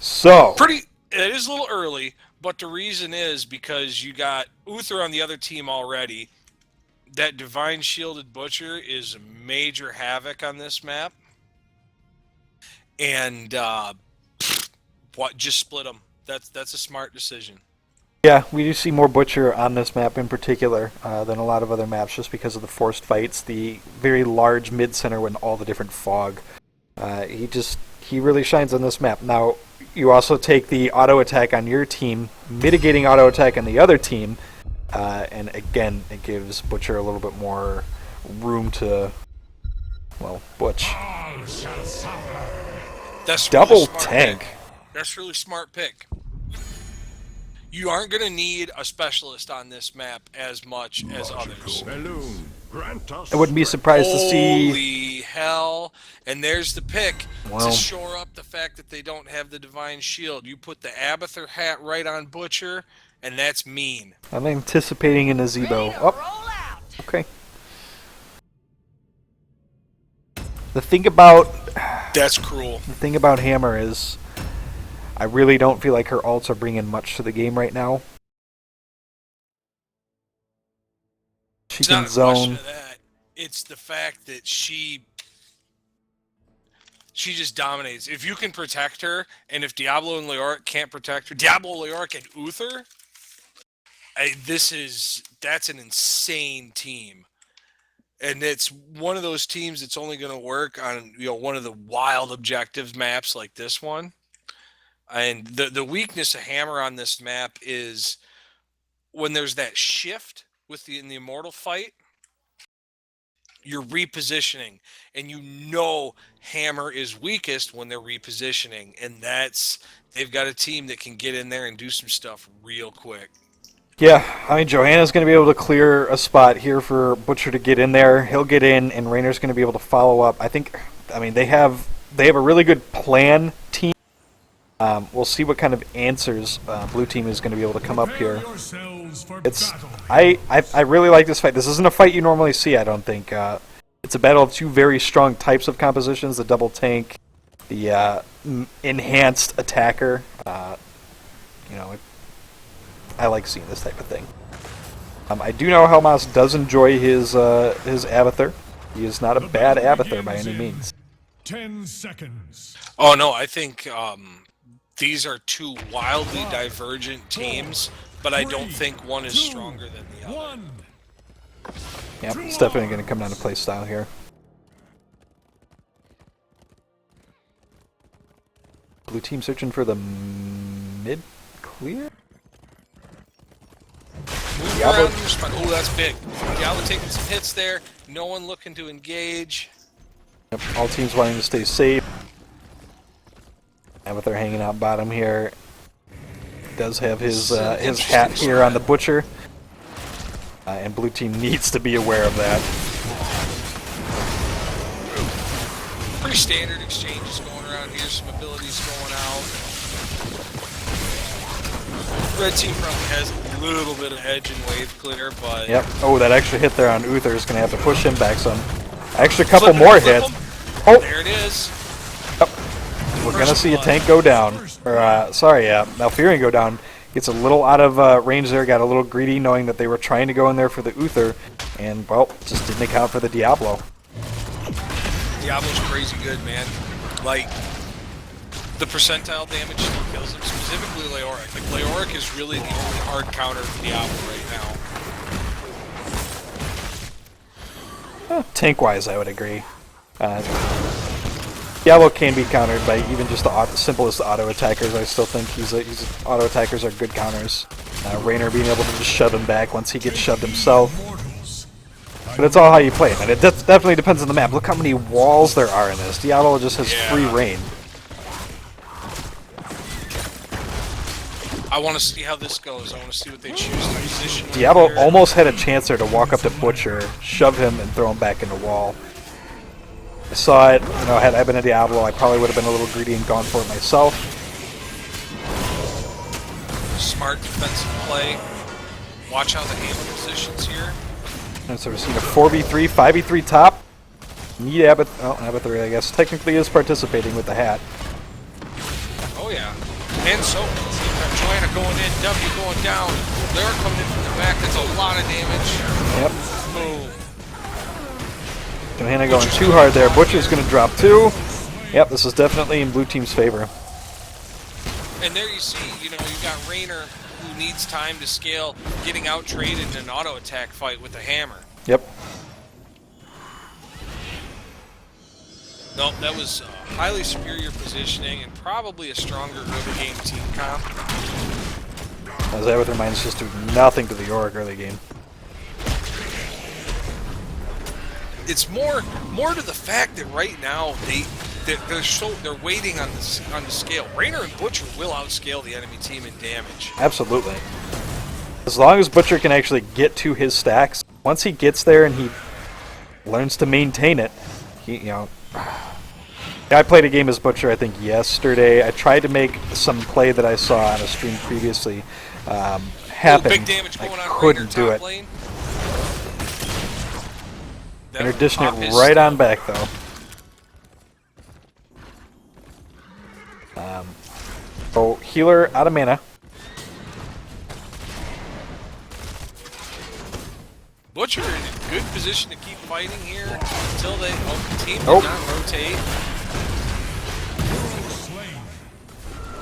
So it is a little early, but the reason is because you got Uther on the other team already. That Divine Shielded Butcher is major havoc on this map, and just split them. That's a smart decision. Yeah, we do see more Butcher on this map in particular than a lot of other maps, just because of the forced fights, the very large mid-center and all the different fog. He really shines on this map. Now, you also take the auto attack on your team, mitigating auto attack on the other team, and again, it gives Butcher a little bit more room to, well, Butch. That's double really tank. Pick. That's really smart pick. You aren't going to need a specialist on this map as much as others. I wouldn't be surprised to see... Holy hell. And there's the pick well, to shore up the fact that they don't have the Divine Shield. You put the Abathur hat right on Butcher, and that's mean. I'm anticipating an Azebo. Oh, okay. The thing about... That's cruel. The thing about Hammer is... I really don't feel like her ults are bringing much to the game right now. She can zone. It's the fact that she just dominates. If you can protect her, and if Diablo and Leoric can't protect her, Diablo, Leoric, and Uther, that's an insane team. And it's one of those teams that's only going to work on one of the wild objectives maps like this one. And the weakness of Hammer on this map is when there's that shift in the Immortal fight, you're repositioning, and Hammer is weakest when they're repositioning, and they've got a team that can get in there and do some stuff real quick. Yeah, I mean, Johanna's going to be able to clear a spot here for Butcher to get in there. He'll get in, and Rainer's going to be able to follow up. They have a really good plan team. We'll see what kind of answers Blue Team is going to be able to come up here. I really like this fight. This isn't a fight you normally see, I don't think. It's a battle of two very strong types of compositions, the double tank, the enhanced attacker. I like seeing this type of thing. I do know Helmas does enjoy his Abathur. He is not a bad Abathur by any means. 10 seconds. Oh, no, I think... these are two wildly divergent teams, but I don't think one is stronger than the other. Yep, it's definitely going to come down to play style here. Blue team searching for the mid clear? Diablo. Oh, that's big. Diablo taking some hits there. No one looking to engage. Yep, all teams wanting to stay safe. Abathur hanging out bottom here. Does have his hat here on the Butcher. And Blue Team needs to be aware of that. Pretty standard exchanges going around here. Some abilities going out. Red Team probably has a little bit of edge in wave clear, but... Yep. Oh, that extra hit there on Uther is going to have to push him back some. Actually, a couple more hits. Oh! There it is. Yep. We're going to see a tank go down. Malfurion go down. Gets a little out of range there, got a little greedy knowing that they were trying to go in there for the Uther, and, well, just didn't account for the Diablo. Diablo's crazy good, man. Like, the percentile damage still kills him, specifically Leoric. Like, Leoric is really the only hard counter for Diablo right now. Tank-wise, I would agree. Diablo can be countered by even just the simplest auto attackers. I still think auto attackers are good counters. Raynor being able to just shove him back once he gets shoved himself. But it's all how you play it, and it definitely depends on the map. Look how many walls there are in this. Diablo just has free reign. I want to see how this goes. I want to see what they choose to position. Diablo almost had a chance there to walk up to Butcher, shove him, and throw him back in the wall. I saw it. You know, had I been a Diablo, I probably would have been a little greedy and gone for it myself. Smart defensive play. Watch how the hammer positions here. And so we're seeing a 4v3, 5v3 top. Need Abathur, Abathur, I guess, technically is participating with the hat. Oh yeah. And so, Joanna going in, W going down. They're coming in from the back. That's a lot of damage. Yep. Boom. Johanna going too hard there. Butcher's going to drop 2. Yep, this is definitely in blue team's favor. And there you see, you got Raynor, who needs time to scale, getting out-traded in an auto-attack fight with a hammer. Yep. Nope, that was highly superior positioning and probably a stronger early game team comp. As Abathur Mines just do nothing to the Yorick early game. It's more to the fact that right now they're waiting on the scale. Raynor and Butcher will outscale the enemy team in damage. Absolutely. As long as Butcher can actually get to his stacks, once he gets there and he learns to maintain it, I played a game as Butcher, I think, yesterday. I tried to make some play that I saw on a stream previously happen. Big damage going I on couldn't do it. Interdition it right on back, though. So, healer out of mana. Butcher in a good position to keep fighting here until the team did not rotate.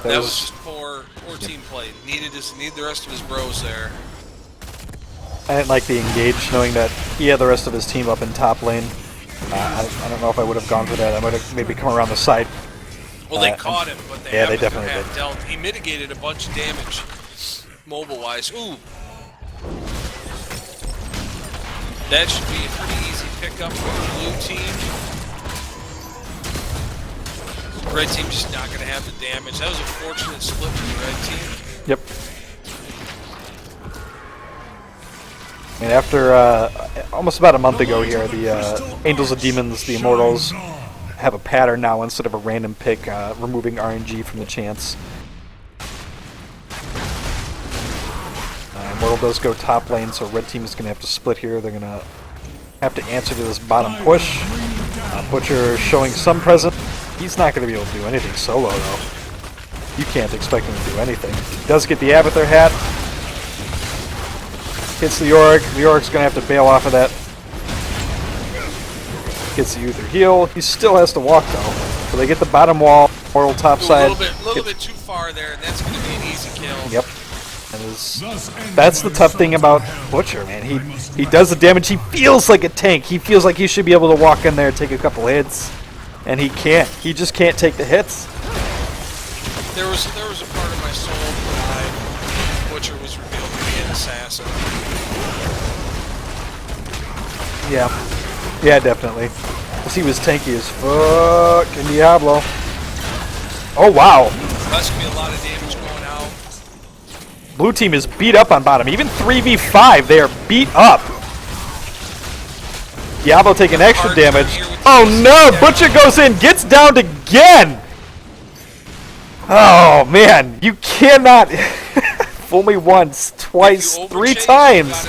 That was just poor team play. Need the rest of his bros there. I didn't like the engage, knowing that he had the rest of his team up in top lane. I don't know if I would have gone for that. I might have maybe come around the side. Well, they caught him, but they definitely did. Dealt. He mitigated a bunch of damage, mobile-wise. Ooh, that should be a pretty easy pickup for the blue team. Red team just not going to have the damage. That was a fortunate split for the red team. Yep. And after almost about a month ago here, the Angels and Demons, the Immortals, have a pattern now instead of a random pick, removing RNG from the chance. Immortal does go top lane, so red team is going to have to split here. They're going to have to answer to this bottom push. Butcher showing some presence. He's not going to be able to do anything solo, though. You can't expect him to do anything. He does get the Abathur hat. Hits the Yorick. The Yorick's going to have to bail off of that. Gets the Uther heal. He still has to walk, though. So they get the bottom wall, Immortal top side. A little bit too far there, and that's going to be an easy kill. Yep. That's the tough thing about Butcher, man. He does the damage. He feels like a tank. He feels like he should be able to walk in there and take a couple hits, and he can't. He just can't take the hits. There was a part of my soul that Butcher was revealed to be an assassin. Yeah, definitely. Because he was tanky as fuck in Diablo. Oh wow. That's gonna be a lot of damage going out. Blue team is beat up on bottom. Even 3v5, they are beat up. Diablo taking extra damage. Oh no! Butcher goes in, gets downed again! Oh man, you cannot fool me once, twice, 3 times!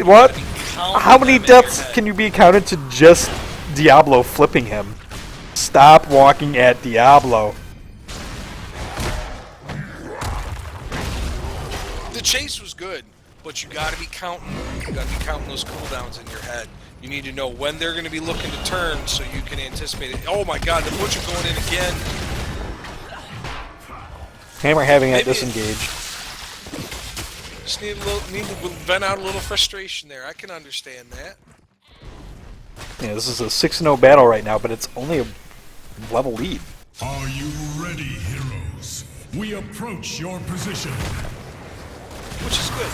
What? How many deaths can you be counted to just Diablo flipping him? Stop walking at Diablo. The chase was good, but you gotta be counting. You gotta be counting those cooldowns in your head. You need to know when they're gonna be looking to turn so you can anticipate it. Oh my god, the Butcher going in again. Hammer having that disengaged. Just need to vent out a little frustration there. I can understand that. Yeah, this is a 6-0 battle right now, but it's only level lead. Are you ready, heroes? We approach your position. Which is good.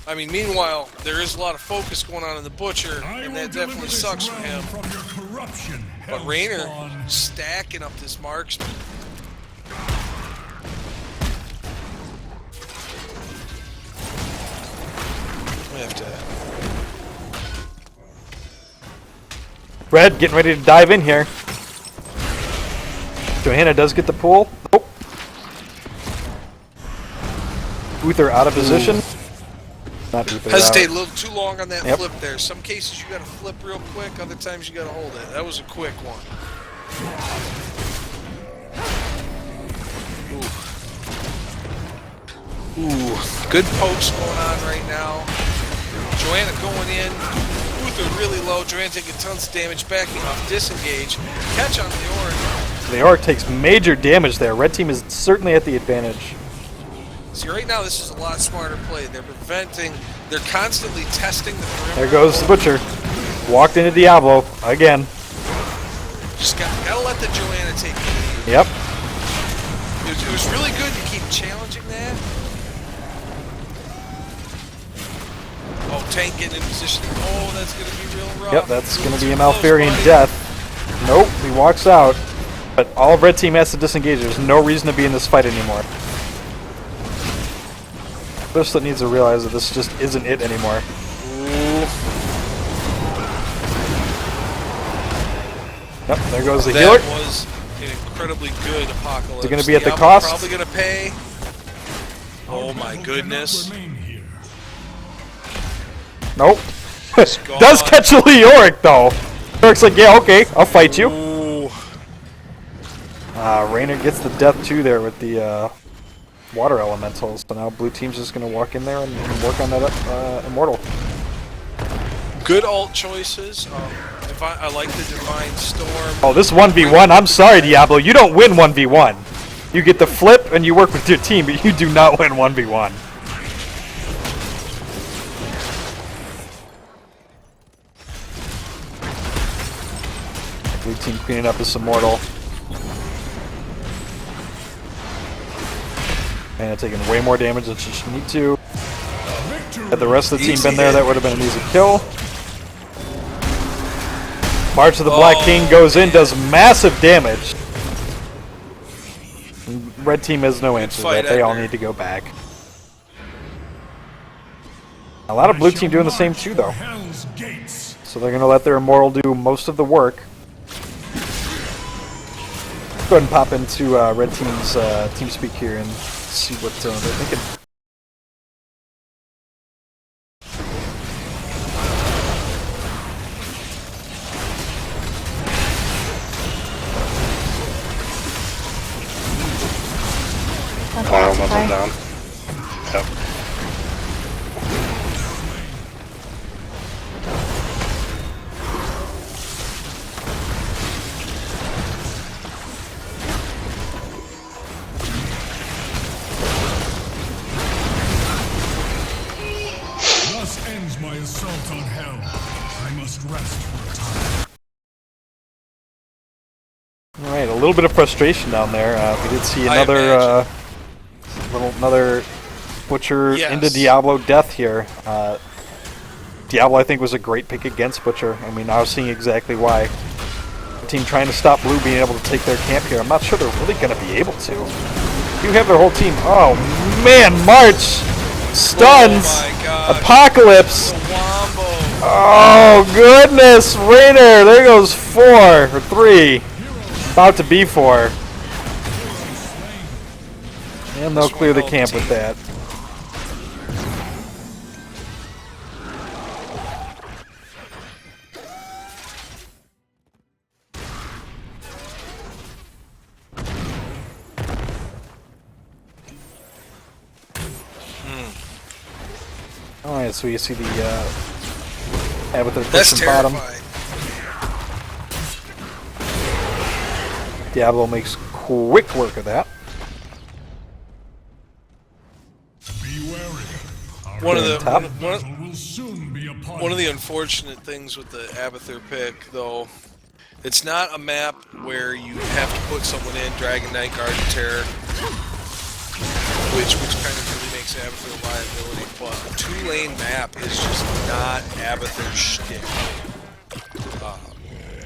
I mean, meanwhile, there is a lot of focus going on in the Butcher, and that definitely sucks for him. But Raynor stacking up this marksman. We have to... Red getting ready to dive in here. Johanna does get the pull. Nope. Uther out of position. Not Uther. Hesitate a little too long on that flip there. Some cases you gotta flip real quick, other times you gotta hold it. That was a quick one. Ooh, good pokes going on right now. Johanna going in. Uther really low. Johanna taking tons of damage, backing off, disengage. Catch on the Orc. The Orc takes major damage there. Red team is certainly at the advantage. See, right now this is a lot smarter play. They're preventing, they're constantly testing the perimeter. There goes the Butcher. Walked into Diablo again. Just gotta let the Johanna take it. Yep. It was really good to keep challenging that. Oh, Tank getting in position. Oh, that's gonna be real rough. Yep, that's gonna be a Malfurion death. Nope, he walks out. But all of Red team has to disengage. There's no reason to be in this fight anymore. Bristlet needs to realize that this just isn't it anymore. Yep, there goes the healer. That was an incredibly good Apocalypse. Is it going to be at the Diablo cost? Probably going to pay. Oh my goodness. Nope. Does catch a Leoric though. Leoric's like, yeah, okay, I'll fight you. Raynor gets the death too there with the water elementals. So now blue team's just going to walk in there and work on that immortal. Good ult choices. I like the Divine Storm. Oh, this 1v1. I'm sorry, Diablo. You don't win 1v1. You get the flip and you work with your team, but you do not win 1v1. Blue team cleaning up this immortal. And taking way more damage than she should need to. Had the rest of the team been there, that would have been an easy kill. March of the Black King goes in, does massive damage. Red team has no answer to that. They all need to go back. A lot of blue team doing the same too, though. So they're going to let their immortal do most of the work. Go ahead and pop into Red team's TeamSpeak here and see what they're thinking. Elemental down. Yep. Thus ends my assault on hell. I must rest for a time. Alright, a little bit of frustration down there. We did see another another Butcher into Diablo death here. Diablo, I think, was a great pick against Butcher, and we're now seeing exactly why. The team trying to stop blue being able to take their camp here. I'm not sure they're really going to be able to. You have their whole team. Oh man, March! Stuns! Oh Apocalypse! Oh goodness! Raynor! There goes 4 or 3. About to be 4. And they'll clear the camp with that. Alright, so you see the with their pushing bottom. Diablo makes quick work of that. One of the will soon be upon One of the unfortunate things with the Abathur pick, though, it's not a map where you have to put someone in Dragon Knight, Guard and Terror, which kind of really makes Abathur a liability, but a 2-lane map is just not Abathur's shtick.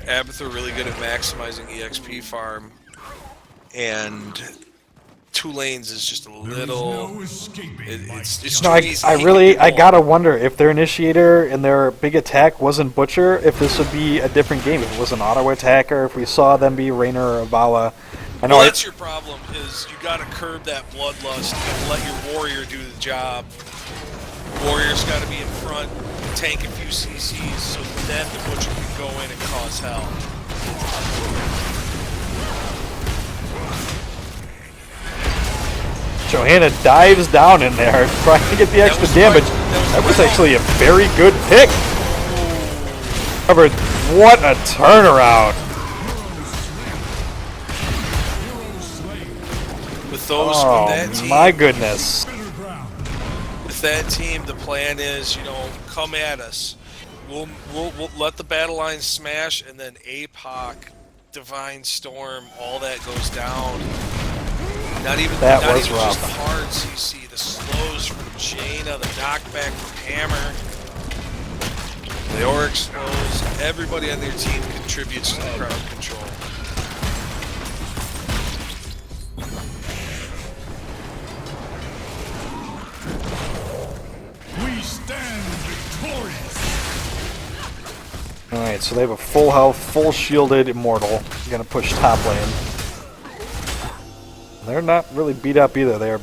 Abathur really good at maximizing EXP farm, and 2 lanes is just a little. It's too easy. I gotta wonder if their initiator and their big attack wasn't Butcher, if this would be a different game. If it was an auto attacker, if we saw them be Rainer or Avala. I know that's your problem. Is you gotta curb that bloodlust and let your warrior do the job. Warrior's got to be in front, tank a few CCs, so then the Butcher can go in and cause hell. Johanna dives down in there, trying to get the extra damage. That was actually a very good pick. However, what a turnaround. With those, oh, with that team, my goodness. With that team, the plan is, come at us. We'll let the battle line smash, and then APOC, Divine Storm, all that goes down. Not even rough. Just the hard CC, the slows from Jaina, the knockback from Hammer, the Auric slows. Everybody on their team contributes to the crowd control. We stand victorious. Alright, so they have a full health, full shielded Immortal. Gonna push top lane. They're not really beat up either. They're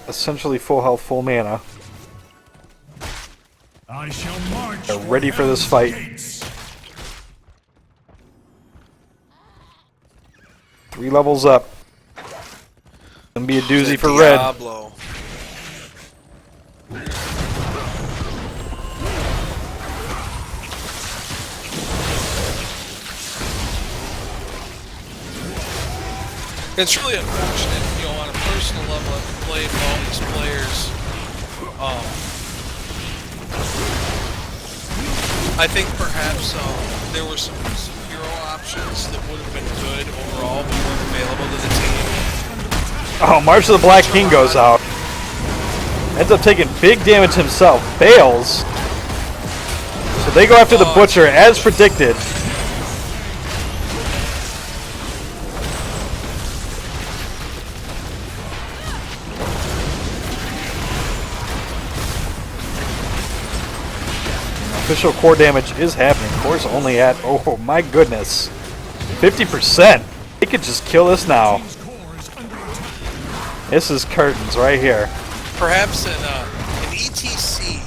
essentially full health, full mana. I shall march. They're ready for this fight. 3 levels up. Gonna be a doozy for Diablo. red. It's really unfortunate, on a personal level, I've played with all these players. I think perhaps there were some hero options that would have been good overall, but weren't available to the team. Oh, March of the Black King goes out. Ends up taking big damage himself. Fails. So they go after the Butcher as predicted. Official core damage is happening. Core's only at, oh my goodness, 50%. They could just kill this now. This is curtains right here. Perhaps an ETC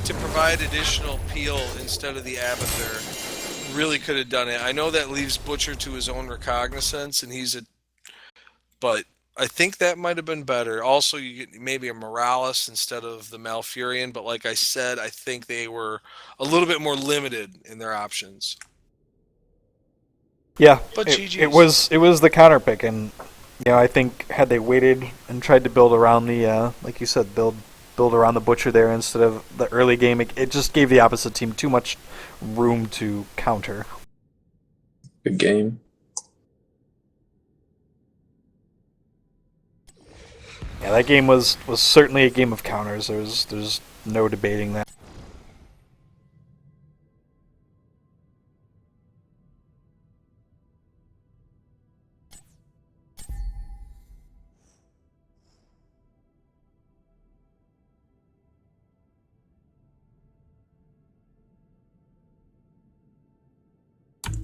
to provide additional peel instead of the Abathur really could have done it. I know that leaves Butcher to his own recognizance, and but I think that might have been better. Also, you get maybe a Morales instead of the Malfurion, but like I said, I think they were a little bit more limited in their options. Yeah, but it was the counter pick, and I think had they waited and tried to build around the like you said, build around the Butcher there instead of the early game, it just gave the opposite team too much room to counter. Good game. Yeah, that game was certainly a game of counters. There's no debating that.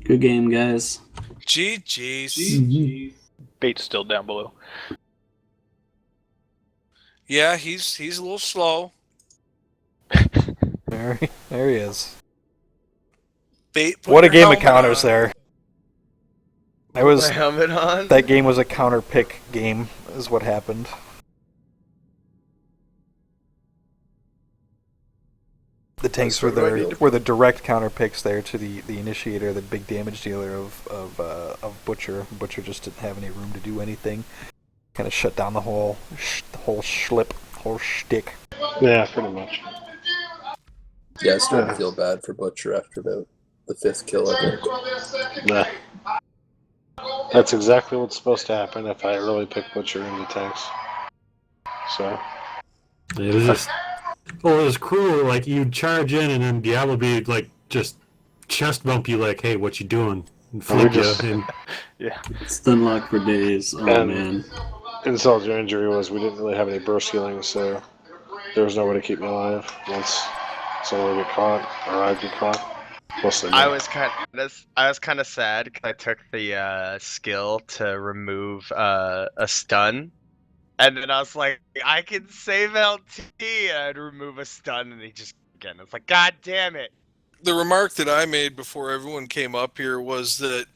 Good game, guys. GG's. Bait's still down below. Yeah, he's a little slow. There he is. Bait, what a game of counters there. That was my helmet on. That game was a counter pick game, is what happened. The tanks were the direct counter picks there to the initiator, the big damage dealer of Butcher. Butcher just didn't have any room to do anything. Kind of shut down the whole shtick. Yeah, pretty much. Yeah, I started to feel bad for Butcher after about the 5th kill, I think. Nah. That's exactly what's supposed to happen if I really pick Butcher into tanks. So. It was just. Well, it was cruel. Like, you'd charge in, and then Diablo be like, just chest bump you, like, hey, what you doing? And flip you. And... Yeah. Stun lock for days. Oh, and man. Insult to injury was we didn't really have any burst healing, so there was no way to keep me alive once someone would get caught or I'd get caught. Mostly me. I was kind of sad because I took the skill to remove a stun, and then I was like, I can save LT, and I'd remove a stun, and he just again. It's like, God damn it! The remark that I made before everyone came up here was that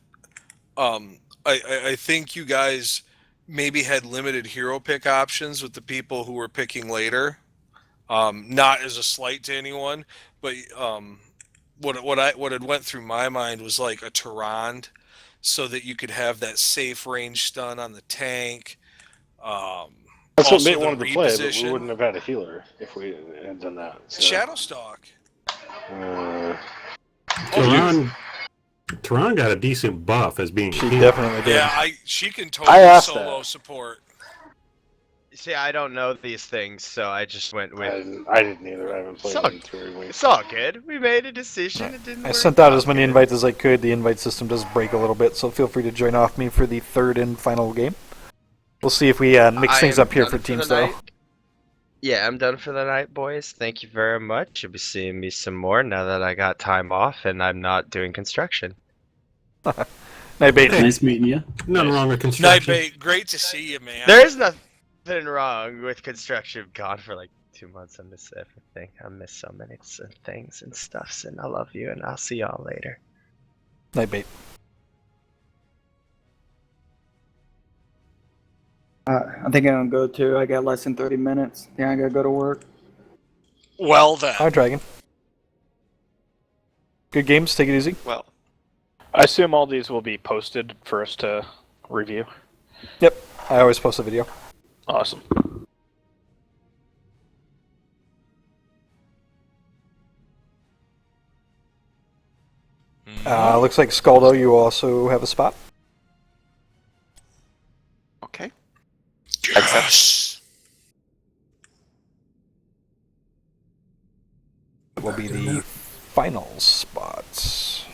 I think you guys maybe had limited hero pick options with the people who were picking later. Not as a slight to anyone, but what had went through my mind was like a Tyrande, so that you could have that safe range stun on the tank. That's what also Mate the wanted to play, but we reposition. wouldn't have had a healer if we had done that. So. Shadowstalk. Tehran got a decent buff as being. She definitely did. Yeah, she can totally solo support. See, I don't know these things, so I just went with. I didn't either. I haven't played it in 3 weeks. It's all good. We made a decision. It didn't I work sent out as many invites as I could. The invite system does break a little bit, so feel free to join off me for the 3rd and final game. We'll see if we mix things up here for teams, though. Yeah, I'm done for the night, boys. Thank you very much. You'll be seeing me some more now that I got time off and I'm not doing construction. Night Bait. Nice meeting you. Nothing wrong with Night construction. Bait, great to see you, man. There is nothing wrong with construction. Gone for like 2 months. I miss everything. I miss so many things and stuffs, and I love you, and I'll see y'all later. Night Bait. I think I'm gonna go too. I got less than 30 minutes. Yeah, I gotta go to work. Well then. Hi, Dragon. Good games. Take it easy. Well, I assume all these will be posted for us to review. Yep. I always post a video. Awesome. Looks like Skaldo, you also have a spot. Okay. Yes. Will be the final spots.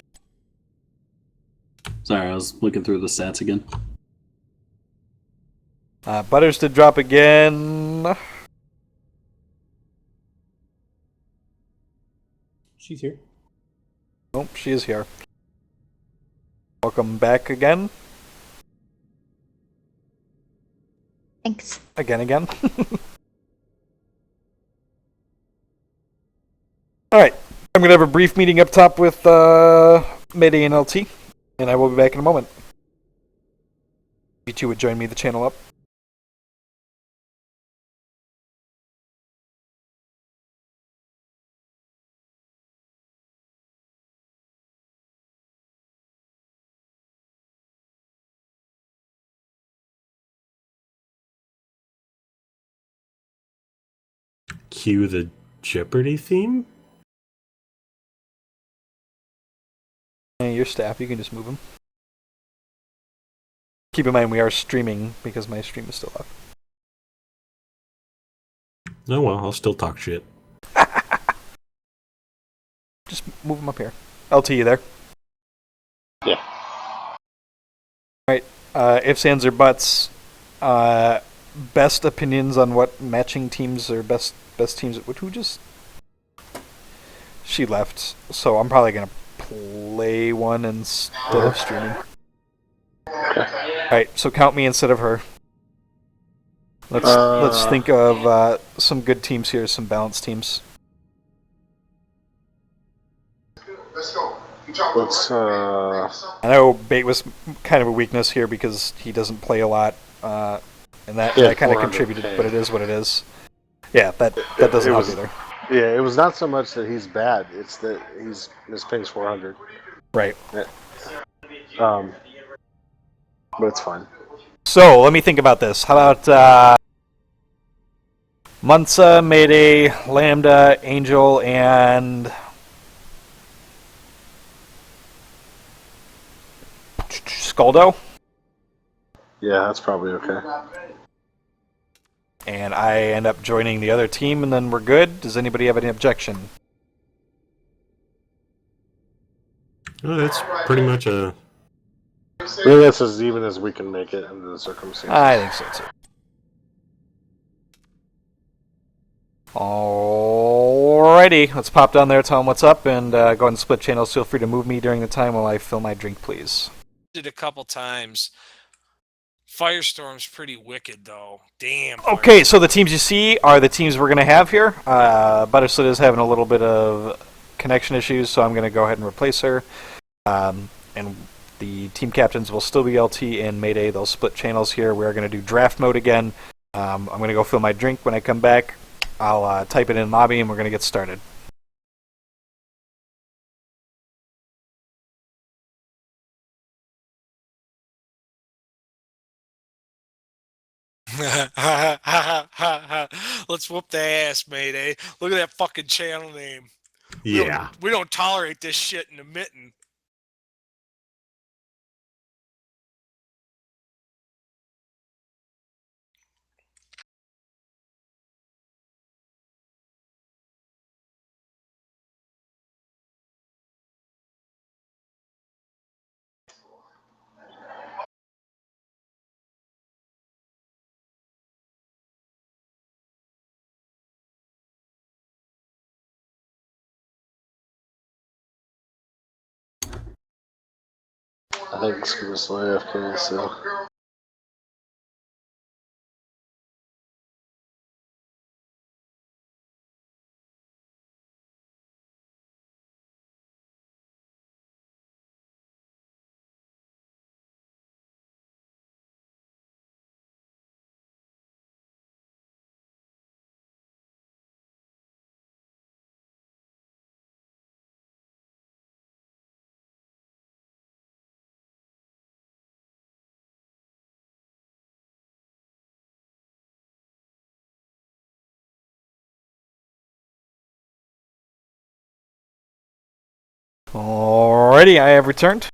Sorry, I was looking through the stats again. Butters to drop again. She's here. Nope, she is here. Welcome back again. Thanks. Again. Alright, I'm going to have a brief meeting up top with Mayday and LT, and I will be back in a moment. You two would join me the channel up. Cue the Jeopardy theme? And your staff, you can just move them. Keep in mind we are streaming because my stream is still up. Oh well, I'll still talk shit. Just move them up here. LT, you there? Yeah. Alright, ifs, ands, or buts. Best opinions on what matching teams or best teams. Who just... She left, so I'm probably going to play one instead of streaming. Alright, so count me instead of her. Let's think of some good teams here, some balanced teams. I know Bait was kind of a weakness here because he doesn't play a lot, and that kind of contributed, but it is what it is. Yeah, that doesn't help either. Yeah, it was not so much that he's bad; it's that his ping's 400. Right. Yeah. But it's fine. So let me think about this. How about Munsa, Mayday, Lambda, Angel, and Skuldo. Yeah, that's probably okay. And I end up joining the other team, and then we're good. Does anybody have any objection? Oh, that's pretty much a... Really, that's as even as we can make it under the circumstances. I think so, too. Alrighty, let's pop down there, tell them what's up, and go ahead and split channels. Feel free to move me during the time while I fill my drink, please. Did a couple times. Firestorm's pretty wicked, though. Damn. Okay, so the teams you see are the teams we're going to have here. Butterslit is having a little bit of connection issues, so I'm going to go ahead and replace her. And the team captains will still be LT and Mayday. They'll split channels here. We're going to do draft mode again. I'm going to go fill my drink. When I come back, I'll type it in lobby, and we're going to get started. Let's whoop the ass, Mayday. Look at that fucking channel name. Yeah. We don't tolerate this shit in the mitten. I think it's gonna slow AFK, so. Alrighty, I have returned.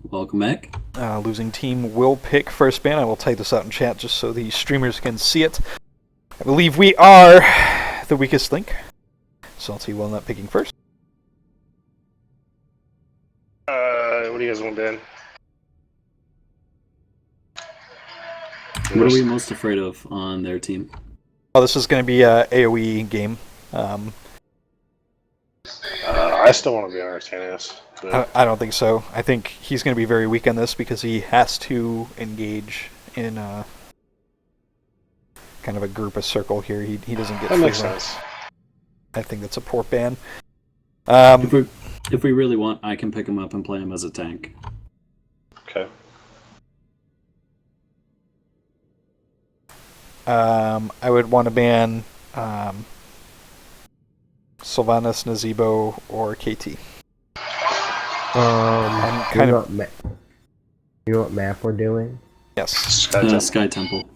Welcome back. Losing team will pick first ban. I will type this out in chat just so the streamers can see it. I believe we are the weakest link. Salty will not picking first. What do you guys want, Ben? What are we most afraid of on their team? Oh, this is going to be a AoE game. I still want to be on Artanis. I don't think so. I think he's going to be very weak on this because he has to engage in kind of a group, a circle here. He doesn't get. That makes sense. I think that's a poor ban. If we really want, I can pick him up and play him as a tank. Okay. I would want to ban Sylvanas, Nazebo, or KT. You know what map we're doing? Yes. Sky Temple.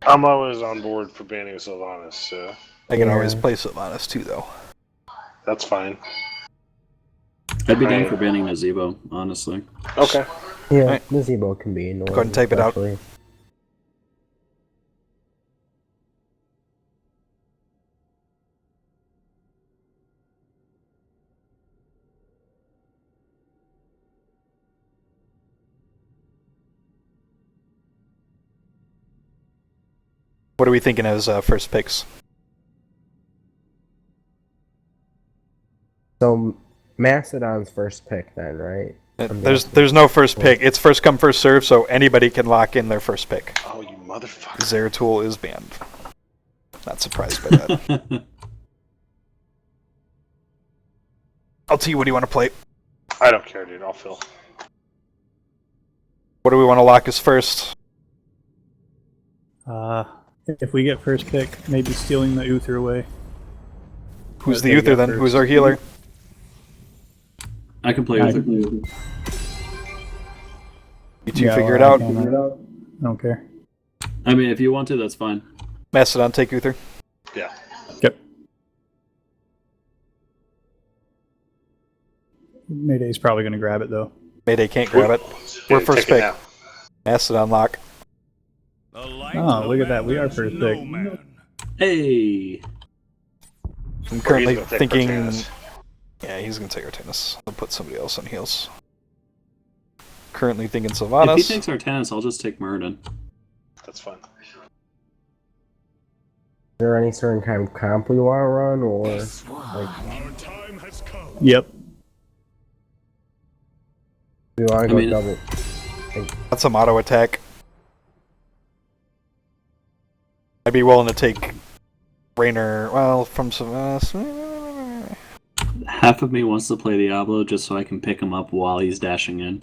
I'm always on board for banning Sylvanas, so. I can always play Sylvanas too, though. That's fine. I'd be down for banning Nazebo, honestly. Okay. Yeah, right. Nazebo can be annoying. Go ahead and type especially. it out. What are we thinking as first picks? So, Mastodon's first pick then, right? There's no first pick. It's first come, first serve, so anybody can lock in their first pick. Oh, you motherfucker. Zeratul is banned. Not surprised by that. LT, what do you want to play? I don't care, dude. I'll fill. What do we want to lock as first? If we get first pick, maybe stealing the Uther away. Who's the Uther then? Who's our healer? I can play Uther. You two figure it out. I don't care. I mean, if you want to, that's fine. Mastodon, take Uther. Yeah. Yep. Mayday's probably going to grab it, though. Mayday can't grab it. We're Okay, first take it pick. now. Mastodon lock. Oh, look at that. We are first pick. Hey. I'm currently gonna take thinking... Artanis. Yeah, he's going to take Artanis. I'll put somebody else on heals. Currently thinking If Sylvanas. he takes Artanis, I'll just take Muradin. That's fine. Is there any certain kind of comp we want to run, or like, Yep. do you want to go mean- double? Got some auto attack. I'd be willing to take Raynor, well, from some... Half of me wants to play Diablo just so I can pick him up while he's dashing in.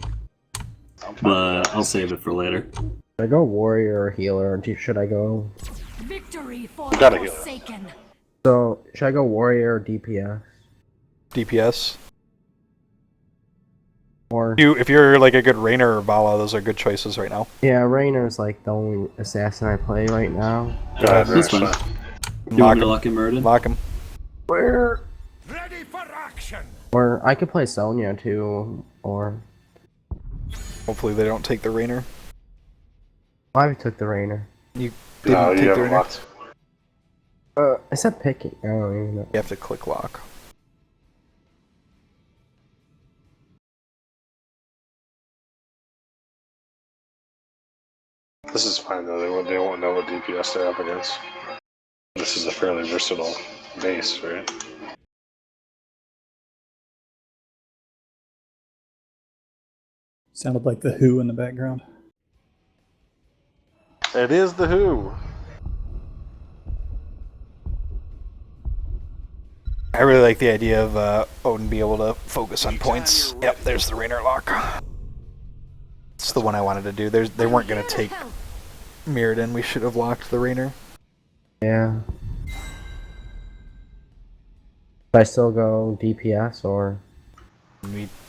But I'll save it for later. Should I go warrior or healer, or should I go... Victory for We got a healer. Forsaken. So, should I go warrior or DPS? DPS. Or... If you're like a good Raynor or Vala, those are good choices right now. Yeah, Raynor's like the only assassin I play right now. That's fine. You want me to lock in Muradin? Lock him. Where? Ready for action. Or I could play Sonya too, or... Hopefully they don't take the Raynor. I took the Raynor. You No, didn't you take the haven't Raynor? locked. I said picking. I don't even know. You have to click lock. This is fine though. They won't know what DPS they're up against. This is a fairly versatile base, right? Sounded like the Who in the background. It is the Who. I really like the idea of Odin being able to focus on points. Yep, there's the Raynor lock. It's the one I wanted to do. They weren't going to take Mirrodin. We should have locked the Raynor. Yeah. Should I still go DPS, or...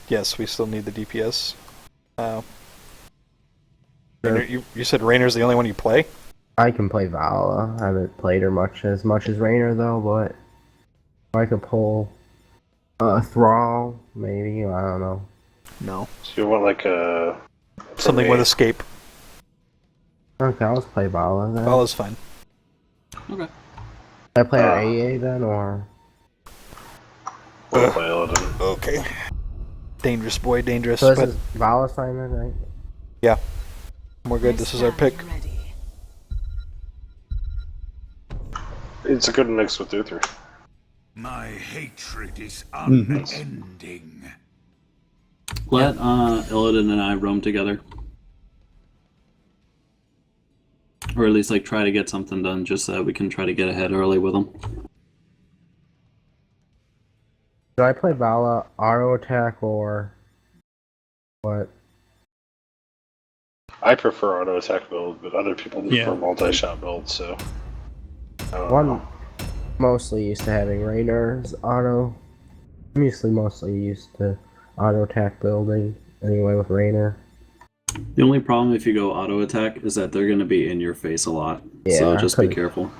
Yes, we still need the DPS. Raynor, you said Raynor's the only one you play? I can play Vala. I haven't played her as much as Raynor though, but I could pull Thrall, maybe. I don't know. No. So you want like a Something with escape. Okay, I'll just play Vala then. Vala's fine. Okay. Should I play her AA then, or? We'll play Illidan. Okay. Dangerous boy, dangerous. So this but is Vala's fine then, right? yeah, we're good. This is our pick. It's a good mix with Uther. My hatred is unending. Let Illidan and I roam together. Or at least like try to get something done just so that we can try to get ahead early with them. Should I play Vala auto attack or what? I prefer auto attack build, but other people prefer Yeah. multi-shot build, so... One mostly used to having Raynor's auto. I'm mostly used to auto attack building anyway with Raynor. The only problem if you go auto attack is that they're going to be in your face a lot. Yeah, so just be couldn't- careful.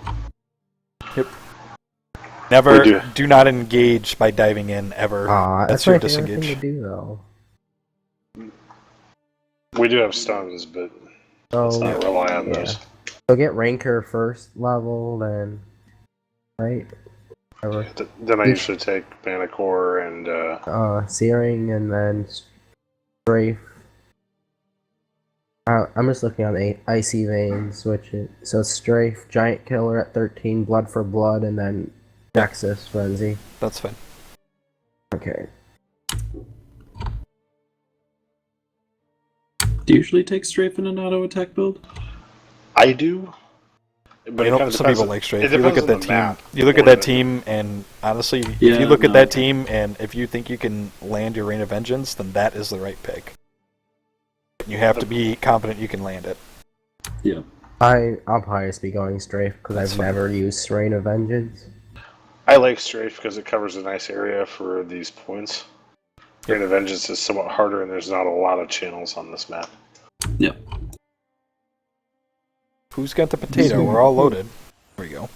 Yep. Never, do not engage by diving in ever. That's your my favorite thing disengage. to do though. We do have stuns, but let's not rely on those. So get Ranker first level, then right? Whatever. Then I usually take Mana Core and Searing and then Strafe. I'm just looking on the Icy Vein, switch it. So Strafe, Giant Killer at 13, Blood for Blood, and then Nexus Frenzy. That's fine. Okay. Do you usually take strafe in an auto attack build? I do. But Some people like strafe. You look at that team. Map You look at that team, and honestly, if Yeah, you look at no, that okay. team, and if you think you can land your Reign of Vengeance, then that is the right pick. You have to be confident you can land it. Yeah. I'll probably just be going Strafe because That's I've fine. never used Reign of Vengeance. I like Strafe because it covers a nice area for these points. Reign of Vengeance is somewhat harder, and there's not a lot of channels on this map. Yep. Who's got the potato? We're all loaded. There we go.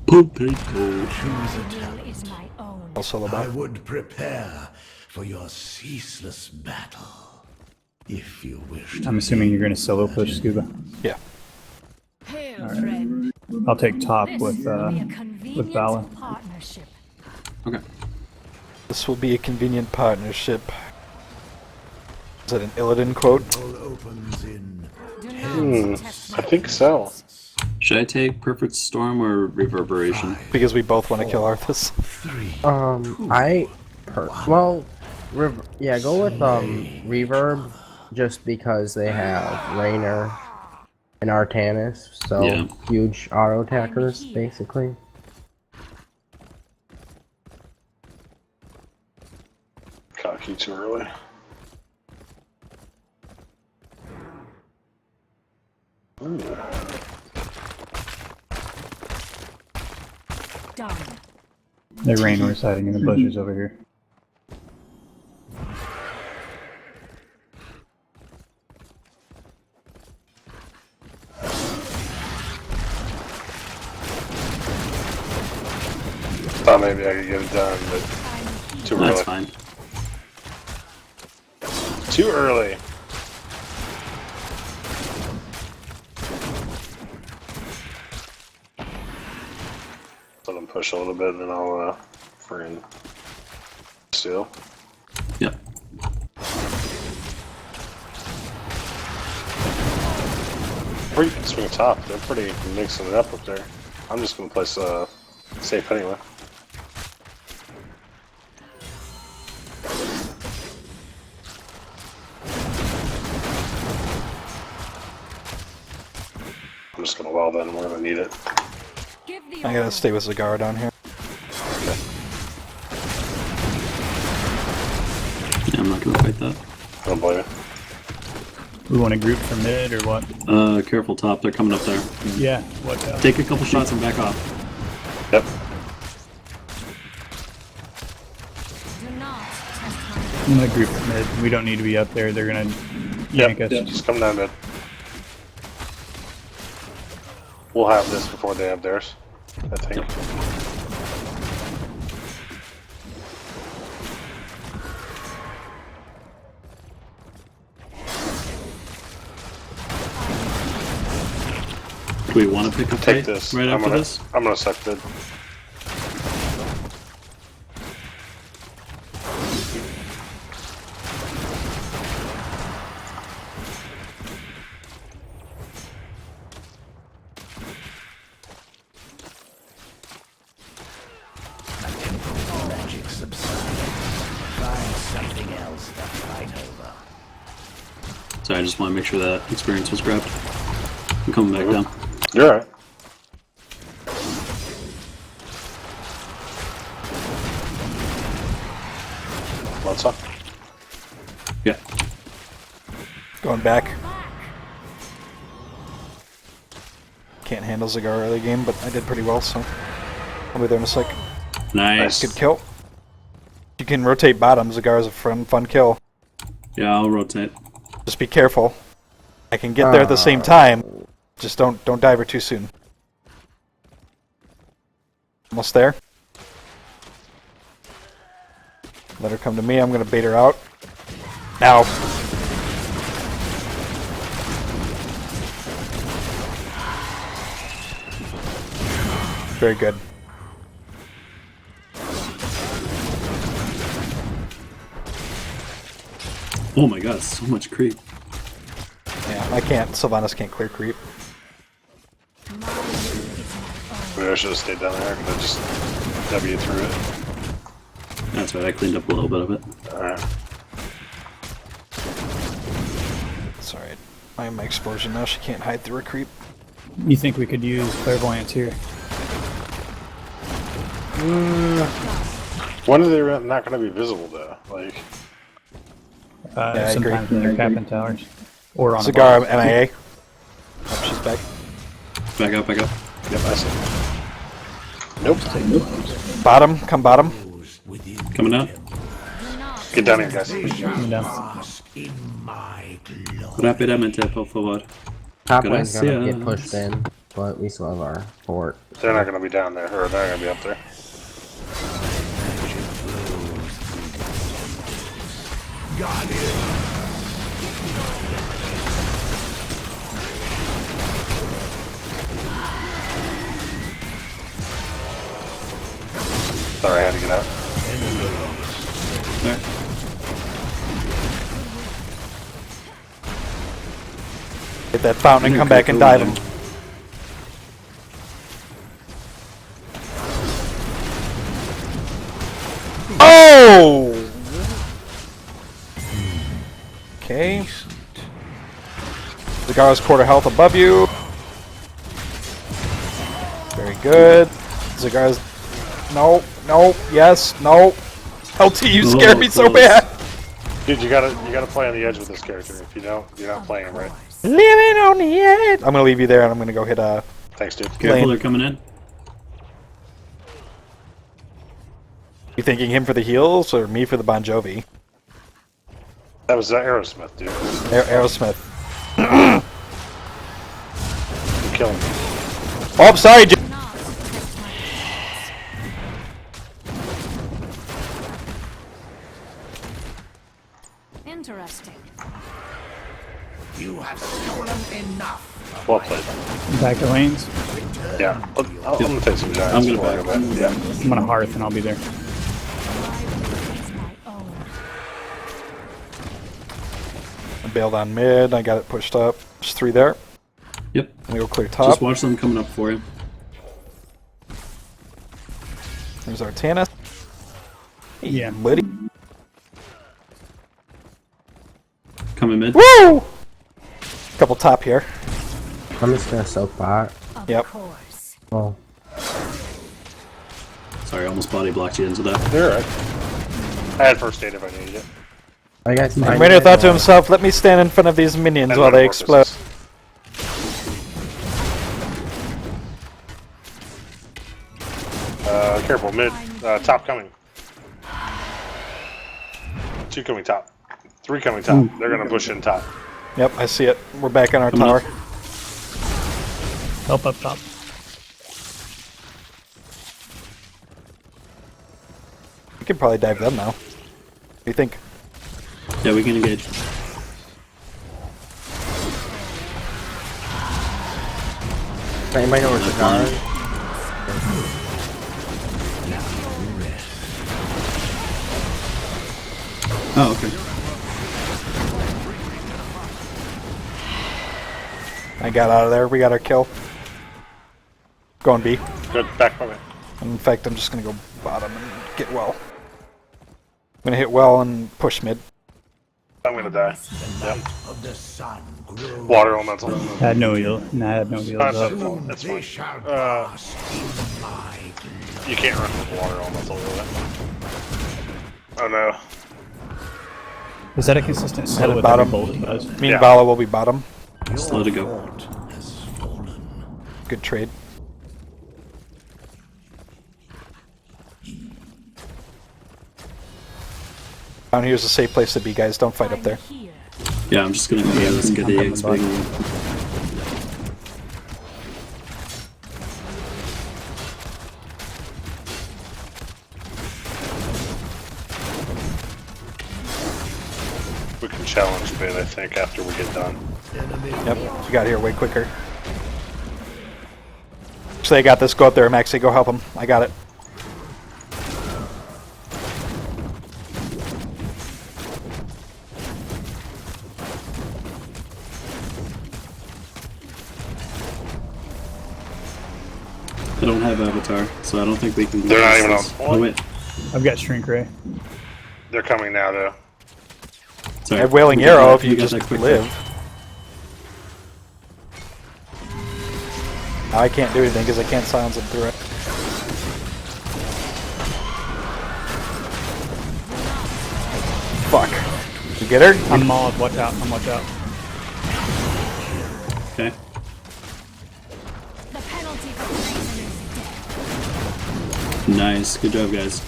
Potato. Also I about. would prepare for your ceaseless battle, if you wish to. I'm assuming you're going to solo push Scuba. Yeah. Alright. I'll take top with Vala. Okay. This will be a convenient partnership. Is that an Illidan quote? I think so. Should I take Perfect Storm or Reverberation? Because we both want to kill Arthas. Yeah, go with Reverb, just because they have Raynor and Artanis, so Yeah. huge auto attackers, basically. Cocky too early. Ooh. The Raynor's hiding in the bushes over here. Thought maybe I could get it done, but too early. That's fine. Too early. Let him push a little bit, and then I'll friggin' steal. Yep. Or you can swing top. They're pretty mixing it up there. I'm just gonna place safe anyway. I'm just gonna weld in. We're gonna need it. I gotta stay with Zagara down here. Yeah, I'm not gonna fight that. I don't blame you. We want to group for mid or what? Careful top, they're coming up there. Yeah, watch out. Take a couple shots and back off. Yep. I'm gonna group for mid. We don't need to be up there. They're gonna yank us. Just come down mid. We'll have this before they have theirs, I think. Do we want to pick a Take fight this. right after this? I'm gonna suck mid. Sorry, I just want to make sure that experience was grabbed. I'm coming back down. You're alright. What's up? Yeah. Going back. Can't handle Zagara early game, but I did pretty well, so I'll be there in a sec. Nice. Good kill. You can rotate bottom. Zagara's a fun kill. Yeah, I'll rotate. Just be careful. I can get there at the same time. Just don't dive her too soon. Almost there. Let her come to me. I'm gonna bait her out. Now. Very good. Oh my god, so much creep. Yeah, I can't. Sylvanas can't clear creep. Maybe I should have stayed down there and I just W through it. That's right, I cleaned up a little bit of it. Alright. It's alright. I am my explosion now. She can't hide through her creep. You think we could use clairvoyance here? When are they not going to be visible though? Like, Yeah, sometimes when they're capping towers. Or on Zagara MIA. Oh, she's back. Back up, back up. Yep, I see. Nope. Bottom, come bottom. Coming down. Get down here, guys. Coming down. Rápidamente, por favor. Top lane's gonna get Gracias. pushed in. but we still have our fort. They're not gonna be down there, or they're not gonna be up there. Got it. Sorry, I had to get out. Hit that fountain and come back and dive him. Oh! Okay. Zagara's quarter health above you. Very good. Zagara's... No, no, yes, no. LT, you scared me so bad. Dude, you gotta play on the edge with this character. If you don't, you're not playing him right. Living on the edge. I'm gonna leave you there, and I'm gonna go hit Thanks, dude. Careful, they're coming in. You thinking him for the heals or me for the Bon Jovi? That was Aerosmith, dude. Aerosmith. You're killing me. Oh, I'm sorry, Jim. Interesting. You have stolen enough. Well played. Back to lanes. Yeah, I'm gonna take some giants. I'm gonna back. Yeah. I'm gonna hearth and I'll be there. I bailed on mid. I got it pushed up. There's 3 there. Yep. I'm gonna go clear top. Just watch them coming up for you. There's Artanis. Yeah. Buddy. Coming mid. Woo! Couple top here. I'm just gonna soak bot. Yep. Oh. Sorry, I almost body blocked you into that. You're right. I had first aid if I needed it. I guess Raider thought to himself, let me stand in front of these minions while they explode. Careful, mid. Top coming. 2 coming top. 3 coming top. Ooh. They're gonna push in top. Yep, I see it. We're back on our Coming tower. up. Help up top. We can probably dive them now. What do you think? Yeah, we can engage. Anybody know where Zagara is? Oh, okay. I got out of there. We got our kill. Going B. Good, back from it. In fact, I'm just gonna go bottom and get well. I'm gonna hit well and push mid. I'm gonna die. Yep. Water elemental. I had no heal. No, I had no heals up. That's fine. You can't run with water elemental with it. Oh no. Is that a consistent Headed slow with bottom. every bolt he does? Me and Vala will be bottom. Slow to go. Good trade. Down here's a safe place to be, guys. Don't fight up there. Yeah, I'm just gonna go this and get the eggs big. We can challenge a bit, I think, after we get done. Yep, you got here way quicker. So they got this. Go up there, Maxie. Go help them. I got it. I don't have Avatar, so I don't think we can. They're not even on this. point. Oh wait. I've got Shrink Ray. They're coming now, though. Sorry. I have Wailing We got Arrow that- if you we got just that quick live. back. Now I can't do anything because I can't silence them through it. Fuck. You get her? I'm mauled. Watch out. I'm watch out. Okay. The penalty for treason is death. Nice. Good job, guys.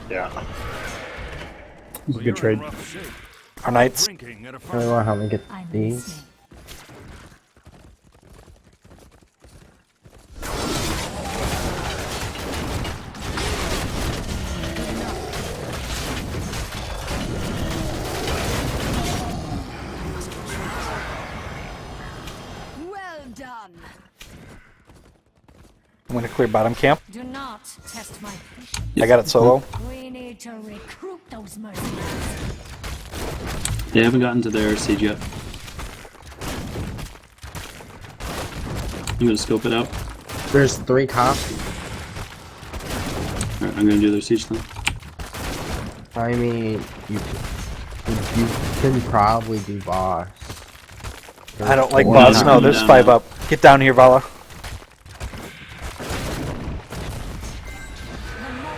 Yeah. This is a good trade. Our knights. Really want to help me get these? I'm gonna clear bottom camp. Do not test my patience. I got it solo. We need to recruit those mercenaries. They haven't gotten to their siege yet. I'm gonna scope it out. There's 3 cops. Alright, I'm gonna do their siege then. I mean, you can probably do boss. I don't like There's boss. four No, there's down 5 now. up. Get down here, Vala.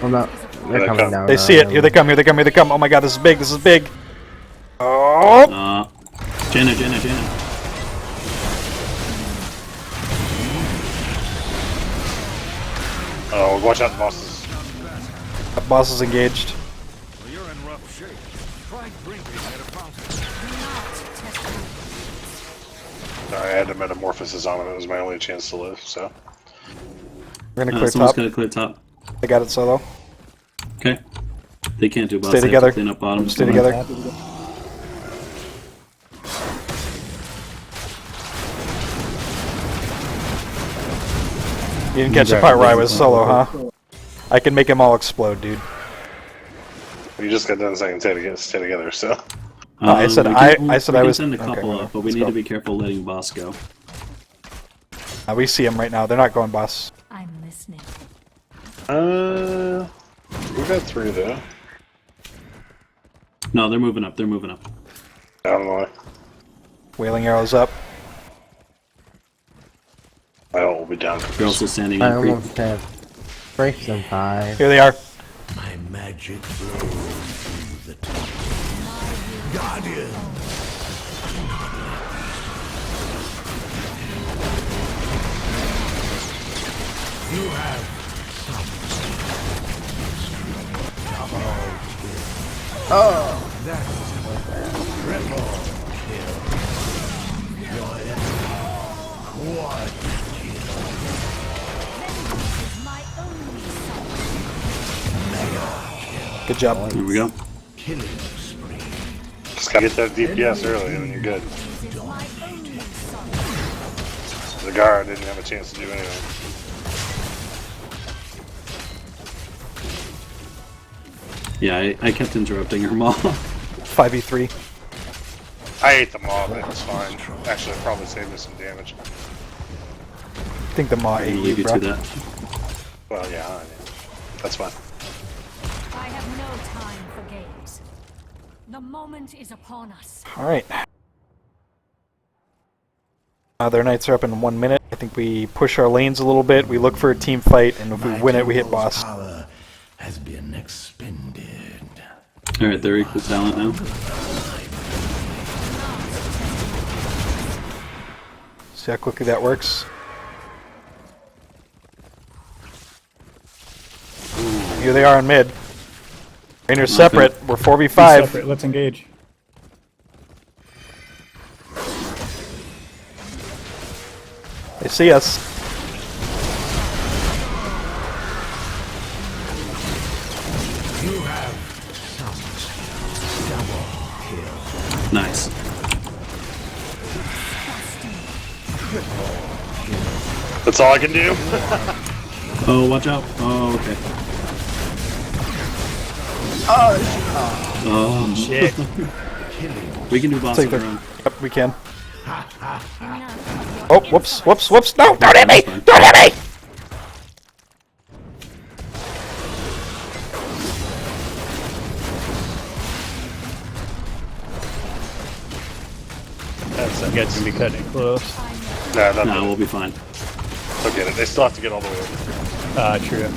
Well, no, they're coming down. They see it. Here they come. Here they come. Here they come. Oh my God, this is big. This is big. Oh! Jaina. Oh, watch out, the bosses. That boss is engaged. You're in rough shape. Try drinking at a fountain. Sorry, I had the metamorphosis on him. It was my only chance to live, so. We're gonna clear someone's top. gotta clear top. I got it solo. Okay. They can't do boss. Stay They have to together. clean up bottom. Stay together. You didn't catch the part where I was solo, huh? I can make them all explode, dude. You just got done saying stay together, so. I said we I can was. send a couple okay, up, but we let's need go. to be careful letting boss go. We see them right now. They're not going boss. I'm listening. We've got 3 though. No, they're moving up. They're moving up. I don't know. Wailing arrows up. My ult will be down. They're also standing I in creep. almost have breaks in 5. Here they are. My magic flows through the top. Guardian! You have Oh! that triple kill. Your enemy. What? Good job. Here we go. Killing spree. Just gotta get that DPS early and then you're good. The guard didn't have a chance to do anything. Yeah, I kept interrupting her mom. 5v3. I ate the mob, but it was fine. Actually, it probably saved me some damage. I think the Maw ate I'll leave you, you bro. to that. Well, yeah, that's fine. I have no time for games. The moment is upon us. Alright. Their knights are up in 1 minute. I think we push our lanes a little bit, we look for a team fight, and if we win it, we hit boss. Power has been expended. Alright, they're equal talent now. See how quickly that works. Here they are in mid. Rainer's separate. We're 4v5. Separate. Let's engage. They see us. You have double kill. Nice. That's all I can do. Oh, watch out. Oh, okay. Oh, shit. We can do boss Take of the- our own. Yep, we can. Oh, whoops, whoops, whoops. No, don't hit me! Don't hit me! You guys can be cutting it close. No, we'll be fine. They'll get it. They still have to get all the way over. True.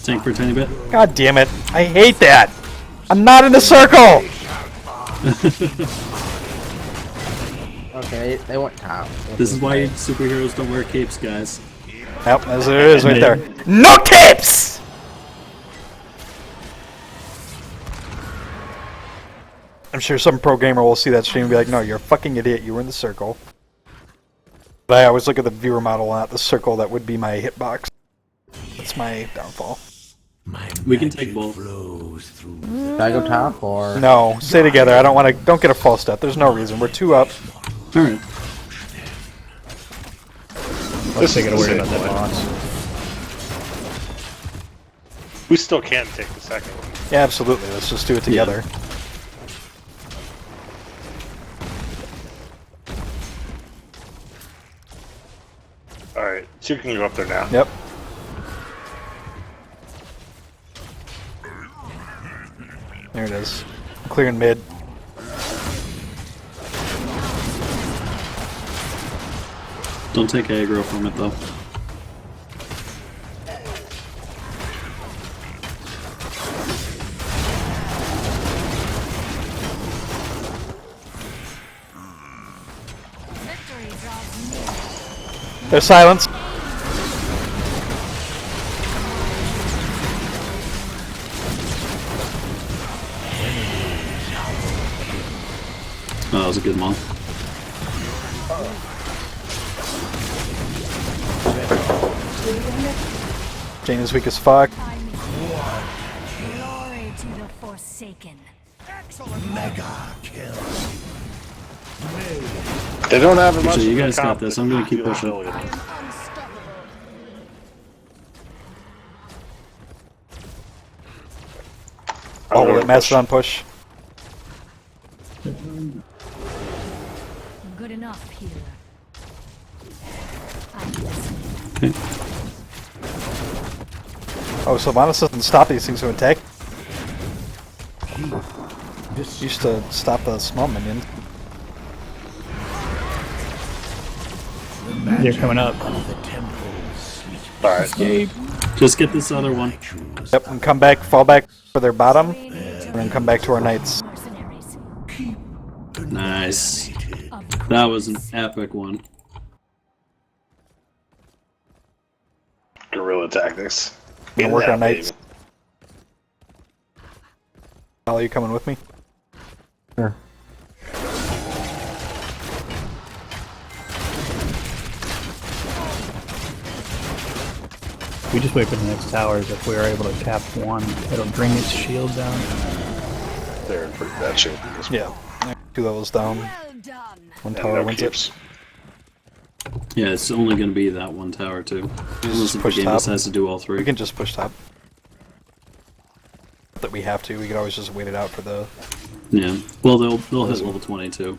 Tank for a tiny bit. God damn it. I hate that! I'm not in the circle! Okay, they went top. This is why superheroes don't wear capes, guys. Yep, as it is right there. No capes! I'm sure some pro gamer will see that stream and be like, no, you're a fucking idiot, you were in the circle. But I always look at the viewer model, not the circle that would be my hitbox. That's my downfall. We can take both. Should I go top or? No, stay together. I don't want to. Don't get a false step. There's no reason. We're 2 up. All right. Let's take it worry about that boss. We still can take the second one. Yeah, absolutely. Let's just do it together. Alright, so you can go up there now. Yep. There it is. Clearing mid. Don't take aggro from it though. There's silence. Oh, that was a good one. Jane is weak as fuck. Glory to the Forsaken. Mega kill. They don't have much. So you guys got this. I'm gonna keep pushing. Oh, will it Mastodon push? Good enough, healer. Oh, Sylvanas doesn't stop these things from attack. Used to stop the small minions. They're coming up. Alright. Escape. Just get this other one. Yep, and come back, fall back for their bottom, and then come back to our knights. Nice. That was an epic one. Guerrilla tactics. I'm gonna work on knights. Are you coming with me? Sure. We just wait for the next towers. If we are able to cap one, it'll bring its shield down. They're in pretty bad shape. Yeah. 2 levels down. One tower no wins keeps. Yeah, it's only going to be that one tower too. Unless the push game top. decides to do all 3. We can just push top. Not that we have to. We could always just wait it out for the. Yeah. Well, they'll hit level 22.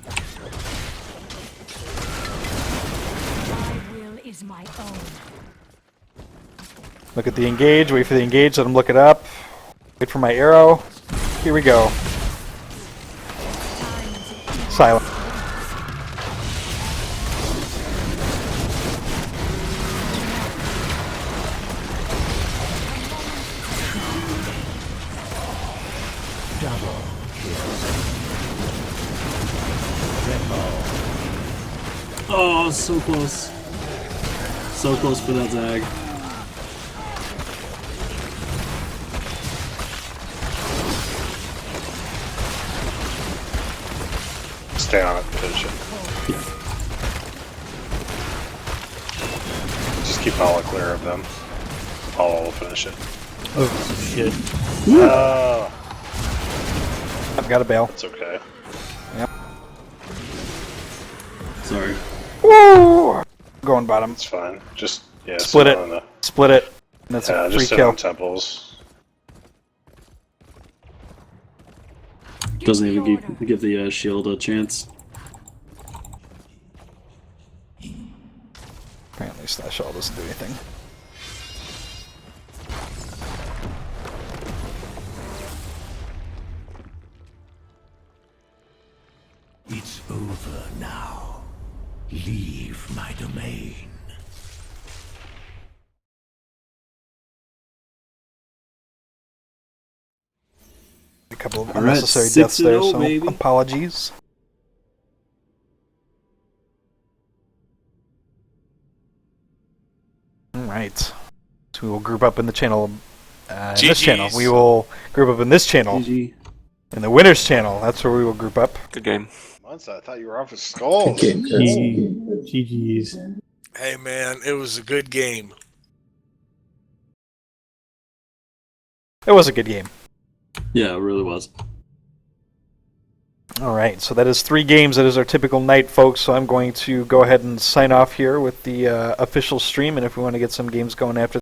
My will is my own. Look at the engage. Wait for the engage. Let them look it up. Wait for my arrow. Here we go. Silent. Oh, so close. So close for that Zag. Stay on it, finish it. Just keep Paula clear of them. Paula will finish it. Oh, shit. I've got a bail. It's okay. Yep. Sorry. Woo! Going bottom. It's fine. Just, yeah, Split sit it. on the- Split it. And that's yeah, a free just sit kill. on temples. Doesn't even give the shield a chance. Apparently Slash All doesn't do anything. It's over now. Leave my domain. A couple of All right, unnecessary deaths there, 6-0, so baby. apologies. Alright. So we will group up in the channel. In this channel. We will group up in this channel. GG. In the winners channel. That's where we will group up. Good game. Months, I thought you were off with skulls. GG's. Hey man, it was a good game. it was a good game. Yeah, it really was. All right, so that is 3 games. That is our typical night, folks. So I'm going to go ahead and sign off here with the official stream, and if we want to get some games going after